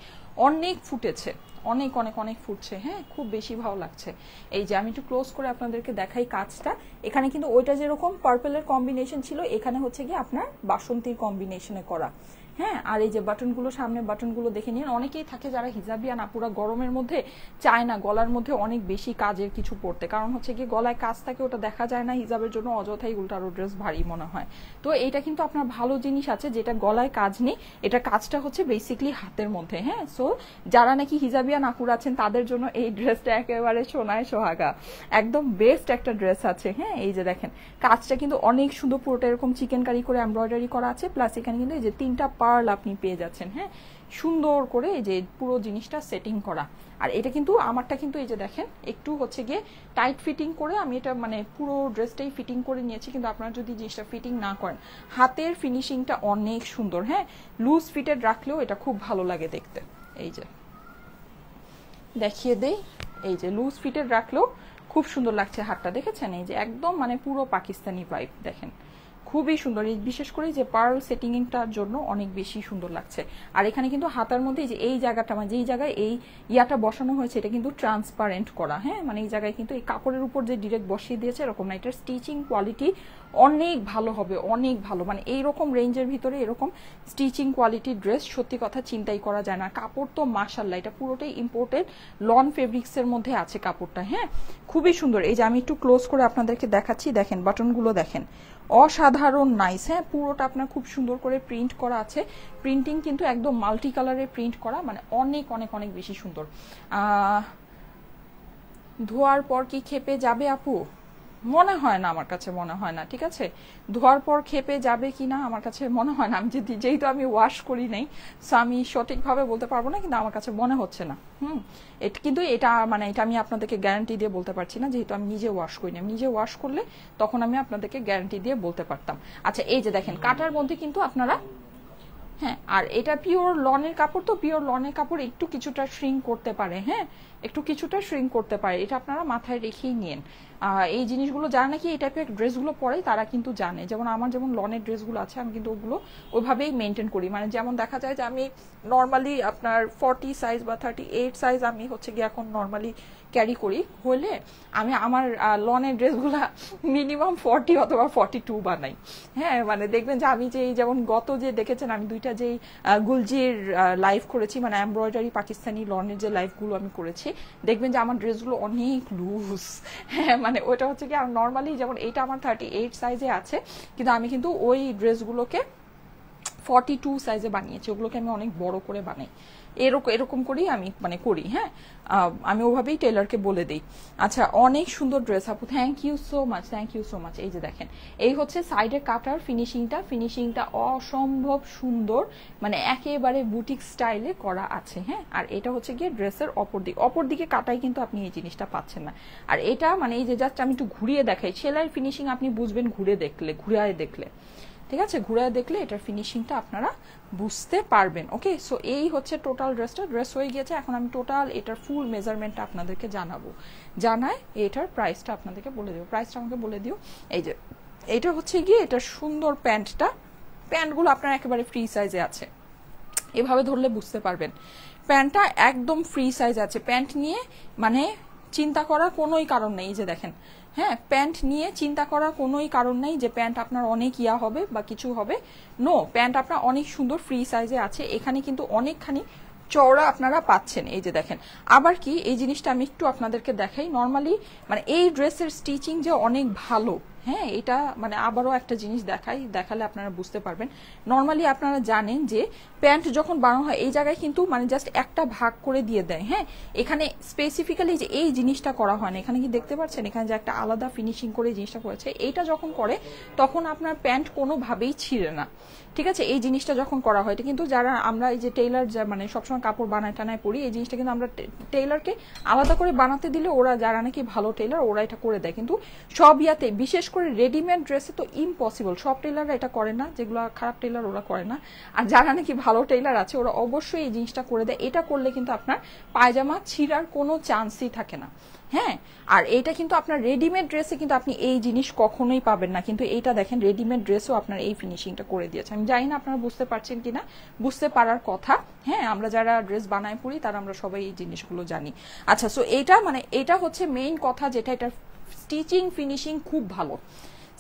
অনেক ফুটেছে, অনেক অনেক অনেক ফুটছে। হ্যাঁ, খুব বেশি ভালো লাগছে। এই যে আমি একটু ক্লোজ করে আপনাদেরকে দেখাই কাজটা। এখানে কিন্তু ওইটা যেরকম পার্পলের কম্বিনেশন ছিল, এখানে হচ্ছে কি আপনার বাসন্তীর কম্বিনেশনে করা। হ্যাঁ, আর এই যে বাটনগুলো, সামনে বাটনগুলো দেখে নিন। অনেকেই থাকে যারা হিজাবিয়ান আপুরা গরমের মধ্যে চায় না গলার মধ্যে অনেক বেশি কাজের কিছু পড়তে, কারণ হচ্ছে কি গলায় কাজ থাকে, ওটা দেখা যায় না, হিজাবের জন্য অযথাই উল্টারো ড্রেস ভারী মনে হয়। তো এইটা কিন্তু আপনার ভালো জিনিস আছে, যেটা গলায় কাজ নেই, এটা কাজটা হচ্ছে বেসিকলি হাতের মধ্যে। হ্যাঁ, সো যারা নাকি হিজাবিয়ান আপুরা আছেন তাদের জন্য এই ড্রেসটা একেবারে সোনায় সোহাগা, একদম বেস্ট একটা ড্রেস আছে। হ্যাঁ, এই যে দেখেন কাজটা কিন্তু অনেক সুন্দর, পুরোটা এরকম চিকেন কারি করে এমব্রয়ডারি করা আছে, প্লাস এখানে কিন্তু এই যে 3টা পার্ল আপনি পেয়ে যাচ্ছেন। হ্যাঁ, সুন্দর করে এই যে পুরো জিনিসটা সেটিং করা। আর এটা কিন্তু আমারটা কিন্তু এই যে দেখেন একটু হচ্ছে গিয়ে টাইট ফিটিং করে আমি এটা মানে পুরো ড্রেসটাই ফিটিং করে নিয়েছি, কিন্তু আপনারা যদি জিনিসটা ফিটিং না করেন, হাতের ফিনিশিংটা অনেক সুন্দর। হ্যাঁ, লুজ ফিটেড রাখলেও এটা খুব ভালো লাগে দেখতে। এই যে দেখিয়ে দেই, এই যে লুজ ফিটেড রাখলেও খুব সুন্দর লাগছে হাতটা, দেখেছেন? এই যে একদম মানে পুরো পাকিস্তানি ভাইব, দেখেন খুবই সুন্দর। বিশেষ করে যে পার্ল সেটিংটার জন্য অনেক বেশি সুন্দর লাগছে। আর এখানে কিন্তু হাতার মধ্যে যে এই জায়গাটা, মানে যেই জায়গায় এই ইয়াটা বসানো হয়েছে এটা কিন্তু ট্রান্সপারেন্ট করা। হ্যাঁ, মানে এই জায়গায় কিন্তু এই কাপড়ের উপর যে ডিরেক্ট বসিয়ে দিয়েছে এরকম না, এটার স্টিচিং কোয়ালিটি অনেক ভালো হবে, অনেক ভালো। মানে এইরকম রেঞ্জের ভিতরে এরকম স্টিচিং কোয়ালিটির ড্রেস সত্যি কথা চিন্তাই করা যায় না। কাপড় তো মাশাল্লাহ, এটা পুরোটাই ইম্পোর্টেড লন ফেব্রিক্সের মধ্যে আছে কাপড়টা। হ্যাঁ, খুবই সুন্দর। এই যে আমি একটু ক্লোজ করে আপনাদেরকে দেখাচ্ছি, দেখেন বাটনগুলো দেখেন অসাধারণ নাইস। হ্যাঁ, পুরোটা আপনার খুব সুন্দর করে প্রিন্ট করা আছে, প্রিন্টিং কিন্তু একদম মাল্টি কালারের প্রিন্ট করা, মানে অনেক অনেক অনেক বেশি সুন্দর। ধোয়ার পর কি খেপে যাবে আপু? মনে হয় না, আমার কাছে মনে হয় না। ঠিক আছে, ধোয়ার পর খেপে যাবে কি না আমার কাছে মনে হয় না। আমি যেহেতু আমি ওয়াশ করি নাই, সো আমি সঠিকভাবে বলতে পারবো না, কিন্তু আমার কাছে মনে হচ্ছে না। কিন্তু এটা মানে এটা আমি আপনাদেরকে গ্যারান্টি দিয়ে বলতে পারছি না, যেহেতু আমি নিজে ওয়াশ করি না। আমি নিজে ওয়াশ করলে তখন আমি আপনাদেরকে গ্যারান্টি দিয়ে বলতে পারতাম। আচ্ছা এই যে দেখেন কাটার মধ্যে কিন্তু আপনারা, হ্যাঁ, আর এটা পিওর লনের কাপড়, তো পিওর লনের কাপড় একটু কিছুটা শ্রিঙ্ক করতে পারে। হ্যাঁ, একটু কিছুটা শ্রিঙ্ক করতে পারে, এটা আপনারা মাথায় রেখেই নিন। এই জিনিসগুলো যারা নাকি এই টাইপের ড্রেসগুলো পরে তারা কিন্তু জানে। যেমন আমার যেমন লনের ড্রেসগুলো আছে, আমি কিন্তু ওগুলো ওইভাবেই মেনটেন করি। মানে যেমন দেখা যায় যে আমি নর্মালি আপনার 40 সাইজ বা 38 সাইজ আমি হচ্ছে গিয়ে এখন নর্মালি ক্যারি করি, হলে আমি আমার লনের ড্রেসগুলা মিনিমাম 40 অথবা 42 বানাই। হ্যাঁ, মানে দেখবেন যে আমি যে যেমন গত যে দেখেছেন আমি দুইটা যেই গুলজির লাইভ করেছি, মানে এমব্রয়ডারি পাকিস্তানি লনের যে লাইভগুলো আমি করেছি, দেখবেন যে আমার ড্রেসগুলো অনেক লুজ। হ্যাঁ, মানে ওইটা হচ্ছে কি নর্মালি যেমন এইটা আমার 38 সাইজে আছে, কিন্তু আমি কিন্তু ওই ড্রেসগুলোকে 42 সাইজে বানিয়েছি, ওগুলোকে আমি অনেক বড় করে বানাই। এরকম করেই আমি মানে করি। হ্যাঁ, আমি ওভাবেই টেলারকে বলে দিই। আচ্ছা, অনেক সুন্দর ড্রেস আপু, thank you so much, thank you so much. এই যে দেখেন এই হচ্ছে সাইডে কাটার ফিনিশিংটা অসম্ভব সুন্দর, মানে একেবারে বুটিক স্টাইলে করা আছে। হ্যাঁ, আর এটা হচ্ছে গিয়ে ড্রেসের অপর দিকে কাটাই কিন্তু আপনি এই জিনিসটা পাচ্ছেন না। আর এটা মানে এই যে জাস্ট আমি একটু ঘুরিয়ে দেখাই, সেলাইয়ের ফিনিশিং আপনি বুঝবেন ঘুরিয়ে দেখলে। ঠিক আছে, ঘুরে দেখলে এটার ফিনিশিংটা আপনারা বুঝতে পারবেন। ওকে, সো এই হচ্ছে টোটাল ড্রেস হয়ে গিয়েছে। এখন আমি টোটাল এটার ফুল মেজারমেন্টটা আপনাদেরকে জানায় এটার প্রাইসটা আপনাদেরকে বলে দেবো। প্রাইসটা আমাকে বলে দিও। এই যে এটা হচ্ছে গিয়ে এটার সুন্দর প্যান্টগুলো আপনার একেবারে ফ্রি সাইজে আছে, এভাবে ধরলে বুঝতে পারবেন। প্যান্টটা একদম ফ্রি সাইজ আছে, প্যান্ট নিয়ে মানে চিন্তা করার কোনোই কারণ নেই। যে দেখেন, হ্যাঁ, প্যান্ট নিয়ে চিন্তা করার কোনোই কারণ নেই যে প্যান্ট আপনার অনেক ইয়া হবে বা কিছু হবে। নো, প্যান্ট আপনার অনেক সুন্দর ফ্রি সাইজে আছে। এখানে কিন্তু অনেকখানি চওড়া আপনারা পাচ্ছেন। এই যে দেখেন, আবার কি এই জিনিসটা আমি একটু আপনাদেরকে দেখাই। নর্মালি মানে এই ড্রেসের স্টিচিং যে অনেক ভালো, হ্যাঁ, এটা মানে আবারও একটা জিনিস দেখালে আপনারা বুঝতে পারবেন। নর্মালি আপনারা জানেন যে প্যান্ট যখন বানানো হয় এই জায়গায় কিন্তু মানে জাস্ট একটা ভাগ করে দিয়ে দেয়, হ্যাঁ, এখানে স্পেসিফিক্যালি যে এই জিনিসটা করা হয় না। এখানে কি দেখতে পাচ্ছেন, এখানে যে একটা আলাদা ফিনিশিং করে এই জিনিসটা করেছে, এইটা যখন করে তখন আপনার প্যান্ট কোনোভাবেই ছিঁড়ে না, ঠিক আছে। এই জিনিসটা যখন করা হয়, এটা কিন্তু যারা আমরা এই যে টেইলার মানে সবসময় কাপড় বানায় টানায় পড়ি, এই জিনিসটা কিন্তু আমরা টেইলারকে আলাদা করে বানাতে দিলে ওরা যারা নাকি ভালো টেইলার ওরা এটা করে দেয়। কিন্তু সব ইয়াতে, বিশেষ করে রেডিমেড ড্রেসে তো ইম্পসিবল, সব টেইলাররা এটা করে না, যেগুলো খারাপ টেইলার ওরা করে না। আর যারা নাকি ভালো টেইলার আছে ওরা অবশ্যই এই জিনিসটা করে দেয়। এটা করলে কিন্তু আপনার পায়জামা ছিঁড়ার কোনো চান্সই থাকে না, হ্যাঁ। আর এইটা কিন্তু আপনার রেডিমেড ড্রেসে কিন্তু আপনি এই জিনিস কখনোই পাবেন না, কিন্তু এইটা দেখেন রেডিমেড ড্রেসও আপনার এই ফিনিশিংটা করে দিয়েছে। আমি জানি না আপনারা বুঝতে পারছেন কিনা, বুঝতে পারার কথা, হ্যাঁ। আমরা যারা ড্রেস বানায় পড়ি তারা আমরা সবাই এই জিনিসগুলো জানি। আচ্ছা, সো এইটা মানে এটা হচ্ছে মেইন কথা, যেটা এটা স্টিচিং ফিনিশিং খুব ভালো,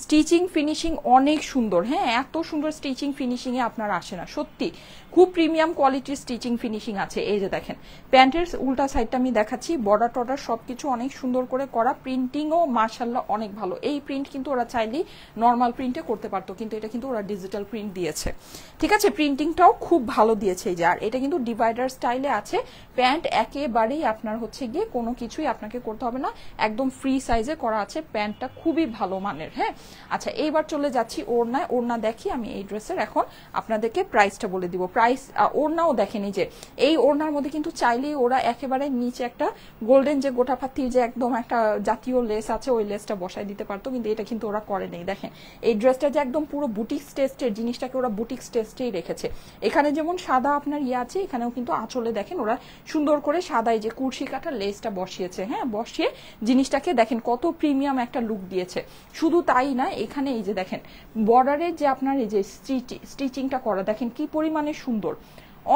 স্টিচিং ফিনিশিং অনেক সুন্দর, হ্যাঁ, এত সুন্দর স্টিচিং ফিনিশিং এ আপনার আসে না, সত্যি খুব প্রিমিয়াম কোয়ালিটির স্টিচিং ফিনিশিং আছে। এই যে দেখেন, প্যান্টের উল্টা সাইডটা আমি দেখাচ্ছি, বর্ডার টর্ডার সবকিছু অনেক সুন্দর করে করা, প্রিন্টিংও মার্শাল্লাহ অনেক ভালো। এই প্রিন্ট কিন্তু ওরা চাইলেই নর্মাল প্রিন্টে করতে পারতো, কিন্তু এটা কিন্তু ওরা ডিজিটাল প্রিন্ট দিয়েছে, ঠিক আছে। প্রিন্টিংটাও খুব ভালো দিয়েছে এই যে। আর এটা কিন্তু ডিভাইডার স্টাইলে আছে, প্যান্ট একেবারেই আপনার হচ্ছে গিয়ে কোনো কিছুই আপনাকে করতে হবে না, একদম ফ্রি সাইজে করা আছে, প্যান্টটা খুবই ভালো মানের, হ্যাঁ। আচ্ছা, এইবার চলে যাচ্ছি ওড়নায়। ওড়না দেখি আমি এই ড্রেসের, এখন আপনাদেরকে প্রাইসটা বলে দিব। প্রাইস ওড়নাও দেখেনি যে এই ওড়নার মধ্যে কিন্তু চাইলেই ওরা একেবারে নিচে একটা গোল্ডেন যে গোটাপাতির যে একদম একটা জাতীয় লেস আছে ওই লেসটা বসাই দিতে পারতো, কিন্তু এটা কিন্তু ওরা করে নেই। দেখেন এই ড্রেসটা যে একদম পুরো বুটিক টেস্টের জিনিসটাকে ওরা বুটিক টেস্টেই রেখেছে। এখানে যেমন সাদা আপনার ইয়ে আছে, এখানেও কিন্তু আঁচলে দেখেন ওরা সুন্দর করে সাদা এই যে কুরশি কাটা লেসটা বসিয়েছে, হ্যাঁ, বসিয়ে জিনিসটাকে দেখেন কত প্রিমিয়াম একটা লুক দিয়েছে। শুধু তাই না, এখানে এই যে দেখেন বর্ডারের যে আপনার এই যে স্টিচিংটা করা দেখেন কি পরিমাণে সুন্দর,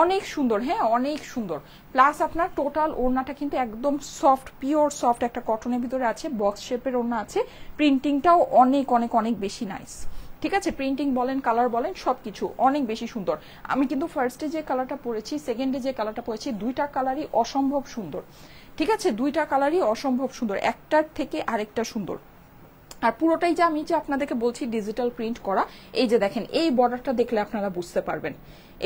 অনেক সুন্দর, হ্যাঁ, অনেক সুন্দর। প্লাস আপনার টোটাল ওড়নাটা কিন্তু একদম সফট, পিওর সফট একটা কটনের ভিতরে আছে, বক্স শেপের ওড়না আছে, প্রিন্টিংটাও অনেক অনেক অনেক বেশি নাইস, ঠিক আছে। প্রিন্টিং বলেন, কালার বলেন, সবকিছু অনেক বেশি সুন্দর। আমি কিন্তু ফার্স্টে যে কালারটা পরেছি, সেকেন্ডে যে কালারটা পরেছি, দুইটা কালারই অসম্ভব সুন্দর, ঠিক আছে, দুইটা কালারই অসম্ভব সুন্দর, একটার থেকে আরেকটা সুন্দর। আর পুরোটাই যে আমি যে আপনাদেরকে বলছি ডিজিটাল প্রিন্ট করা, এই যে দেখেন এই বর্ডারটা দেখলে আপনারা বুঝতে পারবেন,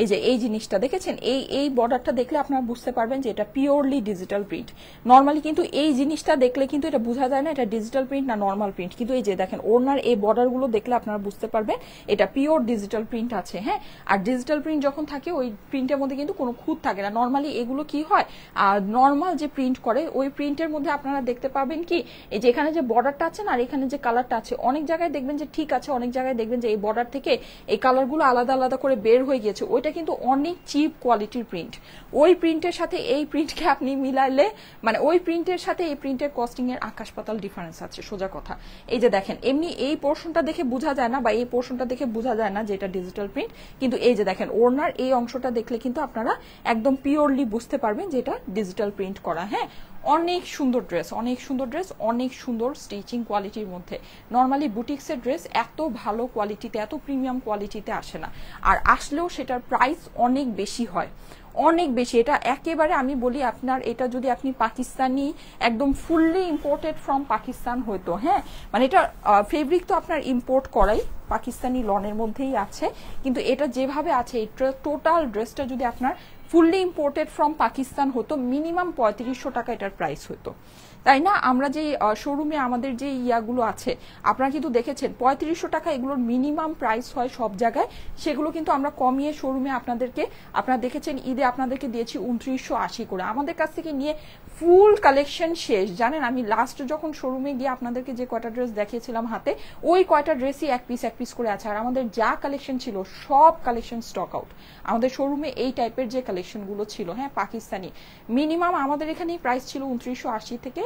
এই যে এই জিনিসটা দেখেছেন, এই বর্ডারটা দেখলে আপনারা বুঝতে পারবেন যে এটা পিওরলি ডিজিটাল প্রিন্ট। নর্মালি কিন্তু এই জিনিসটা দেখলে কিন্তু এটা বোঝা যায় না এটা ডিজিটাল প্রিন্ট না নর্মাল প্রিন্ট, কিন্তু এই যে দেখেন ওড়নার এই বর্ডারগুলো দেখলে আপনারা বুঝতে পারবেন এটা পিওর ডিজিটাল প্রিন্ট আছে, হ্যাঁ। আর ডিজিটাল প্রিন্ট যখন থাকে ওই প্রিন্টের মধ্যে কিন্তু কোনো খুঁত থাকে না। নর্মালি এগুলো কি হয়, আর নর্মাল যে প্রিন্ট করে ওই প্রিন্টের মধ্যে আপনারা দেখতে পাবেন কি এই যে এখানে যে বর্ডারটা আছে না আর এখানে যে কালারটা আছে, অনেক জায়গায় দেখবেন যে ঠিক আছে, অনেক জায়গায় দেখবেন যে এই বর্ডার থেকে এই কালারগুলো আলাদা আলাদা করে বের হয়ে গিয়েছে, ওইটা কিন্তু অনেক চিপ কোয়ালিটির প্রিন্ট। ওই প্রিন্টের সাথে এই প্রিন্টকে আপনি মিলাইলে মানে ওই প্রিন্টের সাথে এই প্রিন্টের কস্টিং এর আকাশ পাতাল ডিফারেন্স আছে, সোজা কথা। এই যে দেখেন এমনি এই পোর্শনটা দেখে বোঝা যায় না বা এই পোর্শনটা দেখে বোঝা যায় না যে এটা ডিজিটাল প্রিন্ট, কিন্তু এই যে দেখেন ওড়নার এই অংশটা দেখলে কিন্তু আপনারা একদম পিওরলি বুঝতে পারবেন যে এটা ডিজিটাল প্রিন্ট করা, হ্যাঁ। অনেক সুন্দর ড্রেস, অনেক সুন্দর ড্রেস, অনেক সুন্দর স্টিচিং কোয়ালিটির মধ্যে। নর্মালি বুটিক্সের ড্রেস এত ভালো কোয়ালিটিতে, এত প্রিমিয়াম কোয়ালিটিতে আসে না, আর আসলেও সেটার প্রাইস অনেক বেশি হয়, অনেক বেশি। এটা একেবারে আমি বলি আপনার এটা যদি আপনি পাকিস্তানি একদম ফুললি ইম্পোর্টেড ফ্রম পাকিস্তান হইতো, হ্যাঁ, মানে এটা ফেব্রিক তো আপনার ইম্পোর্ট করাই পাকিস্তানি লনের মধ্যেই আছে, কিন্তু এটা যেভাবে আছে এই টোটাল ড্রেসটা যদি আপনার ফুললি ইম্পোর্টেড ফ্রম পাকিস্তান হতো মিনিমাম 3500 টাকা এটার প্রাইস হতো, তাই না। আমরা যে শোরুমে আমাদের যে ইয়াগুলো আছে আপনারা কিন্তু দেখেছেন 3500 টাকা এগুলোর মিনিমাম প্রাইস হয় সব জায়গায়, সেগুলো কিন্তু আমরা কমিয়ে শোরুমে আপনারা দেখেছেন ঈদে আপনাদেরকে দিয়েছি 2980 করে। আমাদের কাছ থেকে নিয়ে ফুল কালেকশন শেষ, জানেন আমি লাস্ট যখন শোরুমে গিয়ে আপনাদেরকে যে কয়টা ড্রেস দেখিয়েছিলাম হাতে, ওই কয়টা ড্রেসই এক পিস করে আছে, আর আমাদের যা কালেকশন ছিল সব কালেকশন স্টক আউট। আমাদের শোরুমে এই টাইপের যে কালেকশনগুলো ছিল, হ্যাঁ, পাকিস্তানি মিনিমাম আমাদের এখানে প্রাইস ছিল 2980 থেকে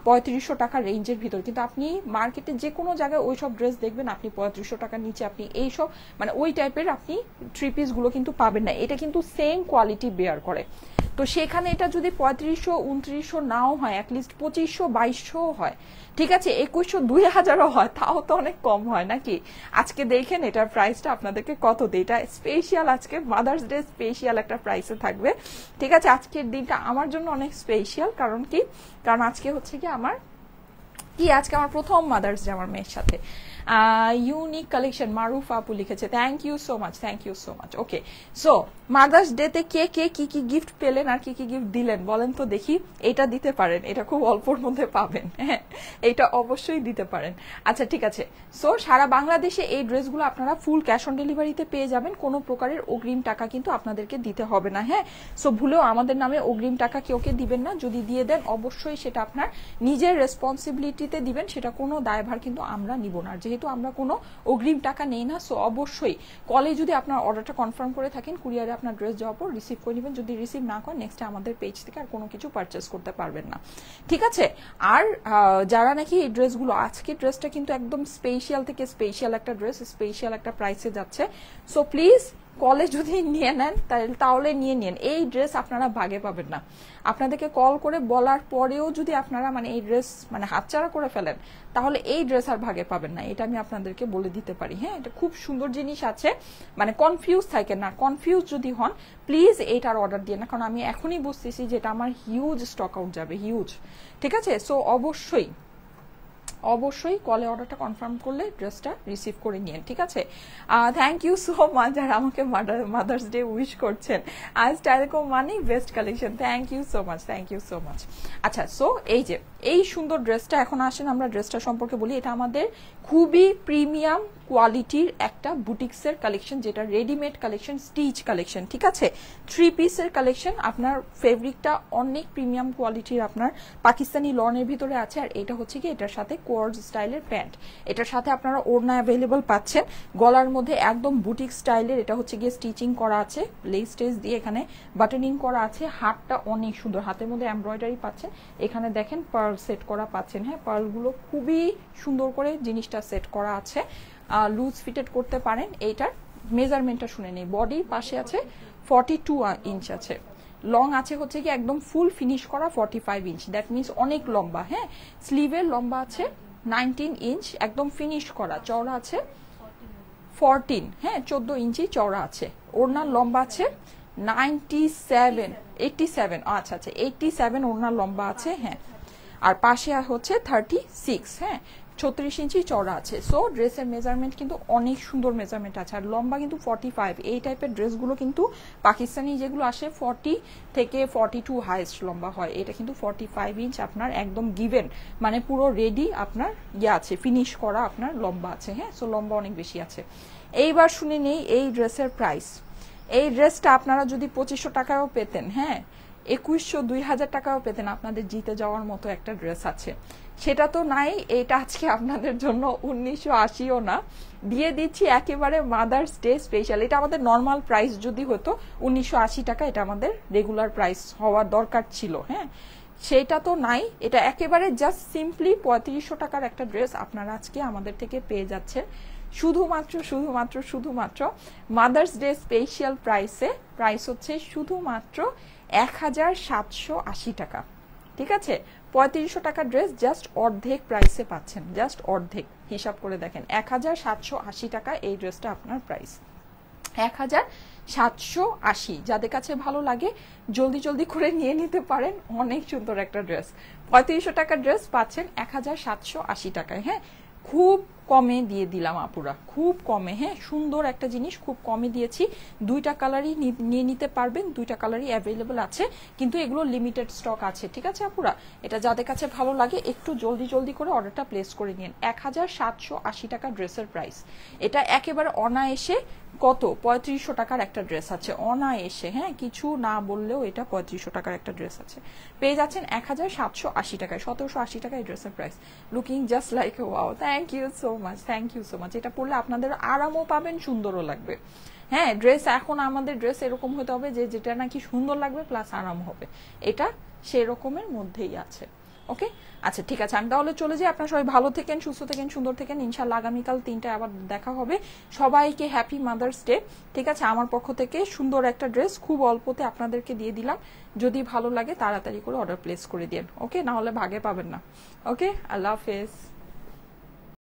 3500 টাকা রেঞ্জের ভিতর, কিন্তু আপনি মার্কেটে যে কোনো জায়গায় ওই সব ড্রেস দেখবেন আপনি 3500 টাকার নিচে আপনি এইসব মানে ওই টাইপের আপনি থ্রি পিস গুলো কিন্তু পাবেন না। এটা কিন্তু সেম কোয়ালিটি বেয়ার করে, তো সেখানে এটা যদি 3500 2900 নাও হয়, অ্যাটলিস্ট 2500 2200 হয়, ঠিক আছে, 2100 2000ও হয়, তাও তো অনেক কম হয় নাকি? আজকে দেখেন এটার প্রাইসটা আপনাদেরকে কত দিই, এটা স্পেশাল, আজকে মাদার্স ডে স্পেশাল একটা প্রাইসে থাকবে, ঠিক আছে। আজকের দিনটা আমার জন্য অনেক স্পেশাল, কারণ কি, কারণ আজকে হচ্ছে কি আমার আজকে আমার প্রথম মাদার্স ডে আমার মেয়ের সাথে। ইউনিক কালেকশন মারুফ আপু লিখেছে, thank you so much, thank you so much. Okay, so mother's ডেতে কে কে কি কি গিফট পেলেন আর কি কি গিফট দিলেন বলেন তো দেখি। এটা দিতে পারেন, এটা খুব অল্পর মধ্যে পাবেন, হ্যাঁ এটা অবশ্যই দিতে পারেন। আচ্ছা ঠিক আছে, সো সারা বাংলাদেশে এই ড্রেসগুলো আপনারা ফুল ক্যাশ অন ডেলিভারিতে পেয়ে যাবেন, কোনো প্রকারের অগ্রিম টাকা কিন্তু আপনাদেরকে দিতে হবে না, হ্যাঁ। সো ভুলেও আমাদের নামে অগ্রিম টাকা কেউকে দিবেন না, যদি দিয়ে দেন অবশ্যই সেটা আপনার নিজের রেসপন্সিবিলিটিতে দিবেন, সেটা কোনো দায়ভার কিন্তু আমরা নিব না, যেহেতু আমরা কোনো অগ্রিম টাকা নেই না। সো অবশ্যই কলে যদি আপনার অর্ডারটা কনফার্ম করে থাকেন, কুরিয়ারে আপনার ড্রেস যাওয়ার পর রিসিভ করে নেবেন, যদি রিসিভ না করেন নেক্সট আমাদের পেজ থেকে আর কোনো কিছু পারচেস করতে পারবেন না, ঠিক আছে। আর যারা নাকি এই ড্রেসগুলো, আজকে ড্রেসটা কিন্তু একদম স্পেশাল থেকে স্পেশাল একটা ড্রেস, স্পেশাল একটা প্রাইসে যাচ্ছে, সো প্লিজ কলে যদি নিয়ে নেন তাহলে নিয়ে নিন, এই ড্রেস আপনারা ভাগে পাবেন না। আপনাদেরকে কল করে বলার পরেও যদি আপনারা মানে এই ড্রেস মানে হাতছাড়া করে ফেলেন, তাহলে এই ড্রেস আর ভাগে পাবেন না, এটা আমি আপনাদেরকে বলে দিতে পারি, হ্যাঁ। এটা খুব সুন্দর জিনিস আছে, মানে কনফিউজ থাকেন না, কনফিউজ যদি হন প্লিজ এইটার অর্ডার দিয়ে না, কারণ আমি এখনই বুঝতেছি যে এটা আমার হিউজ স্টক আউট যাবে, হিউজ, ঠিক আছে। সো অবশ্যই অবশ্যই কলে অর্ডারটা কনফার্ম করলে ড্রেসটা রিসিভ করে নিন, ঠিক আছে। থ্যাংক ইউ সো মাচ যারা আমাকে মাদার্স ডে উইশ করছেন। আজ telecom money best collection, thank you so much, thank you so much. আচ্ছা, সো এই যে এই সুন্দর ড্রেসটা, এখন আসেন আমরা ড্রেসটা সম্পর্কে বলি। এটা আমাদের খুবই প্রিমিয়াম কোয়ালিটির একটা বুটিক্সের কালেকশন, যেটা রেডিমেড কালেকশন, স্টিচ কালেকশন, ঠিক আছে। 3 পিসের কালেকশন, আপনার ফেব্রিকটা অনেক প্রিমিয়াম কোয়ালিটির, আপনার পাকিস্তানি লনের ভিতরে আছে। আর এটা হচ্ছে কি, এটার সাথে কোয়ার্ড স্টাইলের প্যান্ট, এটার সাথে আপনারা ওড়না অ্যাভেলেবল পাচ্ছেন, গলার মধ্যে একদম বুটিক স্টাইলের, এটা হচ্ছে গিয়ে স্টিচিং করা আছে, লেস টেস দিয়ে এখানে বাটনিং করা আছে, হাতটা অনেক সুন্দর, হাতের মধ্যে এমব্রয়ডারি পাচ্ছেন, এখানে দেখেন পার্ল সেট করা পাচ্ছেন, হ্যাঁ পার্লগুলো খুবই সুন্দর করে জিনিসটা সেট করা আছে, লুজ ফিটেড করতে পারেন। এইটার মেজারমেন্টটা শুনে নেই, বডির পাশে আছে 42 ইঞ্চ আছে, লং আছে হচ্ছে কি একদম ফুল ফিনিশ করা 45 ইঞ্চ, দ্যাট মিনস অনেক লম্বা, হ্যাঁ। স্লিভের লম্বা আছে 19 ইঞ্চ, একদম ফিনিশ করা, চওড়া আছে 14, হ্যাঁ 14 ইঞ্চি চওড়া আছে। ওড়নার লম্বা আছে 87, আচ্ছা আচ্ছা 87 ওড়নার লম্বা আছে, হ্যাঁ। আর পাশে হচ্ছে 36, হ্যাঁ 36 ইঞ্চি চওড়া আছে। সো ড্রেসের মেজারমেন্ট কিন্তু অনেক সুন্দর মেজারমেন্ট আছে, আর লম্বা কিন্তু 45। এই টাইপের ড্রেসগুলো কিন্তু পাকিস্তানি যেগুলো আসে 40 থেকে 42 হাইস্ট লম্বা হয়, এটা কিন্তু 45 ইঞ্চ আপনার একদম গিভেন, মানে পুরো রেডি আপনার আছে, ফিনিশ করা আপনার লম্বা আছে, হ্যাঁ। সো লম্বা অনেক বেশি আছে। এইবার শুনে নেই এই ড্রেসের প্রাইস। এই ড্রেসটা আপনারা যদি 2500 টাকাও পেতেন, হ্যাঁ 2100 2000 টাকাও পেতেন, আপনাদের জিতে যাওয়ার মতো একটা ড্রেস আছে, সেটা তো নাই। এটা আজকে আপনাদের জন্য 1980ও না, দিয়ে দিচ্ছি একেবারে মাদার্স ডে স্পেশাল। এটা আমাদের নর্মাল প্রাইস যদি হতো 1980 টাকা, এটা আমাদের রেগুলার প্রাইস হওয়ার দরকার ছিল, হ্যাঁ সেটা তো নাই। এটা একেবারে জাস্ট সিম্পলি 3500 টাকার একটা ড্রেস আপনারা আজকে আমাদের থেকে পেয়ে যাচ্ছেন, শুধুমাত্র মাদার্স ডে স্পেশাল প্রাইসে। প্রাইস হচ্ছে শুধুমাত্র 1780 টাকা, ঠিক আছে। 3500 টাকার ড্রেস জাস্ট অর্ধেক প্রাইসে পাচ্ছেন, জাস্ট অর্ধেক, হিসাব করে দেখেন 1780 টাকা এই ড্রেসটা আপনার প্রাইস 1780। যাদের কাছে ভালো লাগে জলদি করে নিয়ে নিতে পারেন, অনেক সুন্দর একটা ড্রেস। 3500 টাকার ড্রেস পাচ্ছেন 1780 টাকায়, হ্যাঁ খুব কমে দিয়ে দিলাম আপুরা, খুব কমে, হ্যাঁ সুন্দর একটা জিনিস খুব কমে দিয়েছি। 2টা কালারই নিয়ে নিতে পারবেন, 2টা কালারই অ্যাভেলেবল আছে, কিন্তু এগুলো লিমিটেড স্টক আছে, ঠিক আছে আপুরা। এটা যাদের কাছে ভালো লাগে একটু জলদি করে অর্ডারটা প্লেস করে নিন। 1780 টাকা ড্রেসের প্রাইস, এটা একেবারে অনায়াসে কত 3500 টাকার একটা ড্রেস আছে, অনায়াসে, হ্যাঁ কিছু না বললেও এটা 3500 টাকার একটা ড্রেস আছে, পেয়ে যাচ্ছেন 1780 টাকায়, 1780 টাকা এই ড্রেসের price. Looking just like a wow, thank you so much. এটা পরলে আপনাদের আরামও পাবেন, সুন্দরও লাগবে, হ্যাঁ ড্রেস এখন আমাদের ড্রেস এরকম হতে হবে যে যেটা নাকি সুন্দর লাগবে প্লাস আরাম হবে, এটা সেই রকমের মধ্যেই আছে। ওকে, আচ্ছা ঠিক আছে, আমি তাহলে চলে যাই। আপনারা সবাই ভালো থাকেন, সুস্থ থাকেন, সুন্দর থাকেন। ইনশাল্লাহ আগামীকাল 3টায় আবার দেখা হবে। সবাইকে হ্যাপি মাদার্স ডে। ঠিক আছে, আমার পক্ষ থেকে সুন্দর একটা ড্রেস খুব অল্পতে আপনাদেরকে দিয়ে দিলাম। যদি ভালো লাগে তাড়াতাড়ি করে অর্ডার প্লেস করে দিন, ওকে, না হলে ভাগে পাবেন না। ওকে, আল্লাহ হাফেজ।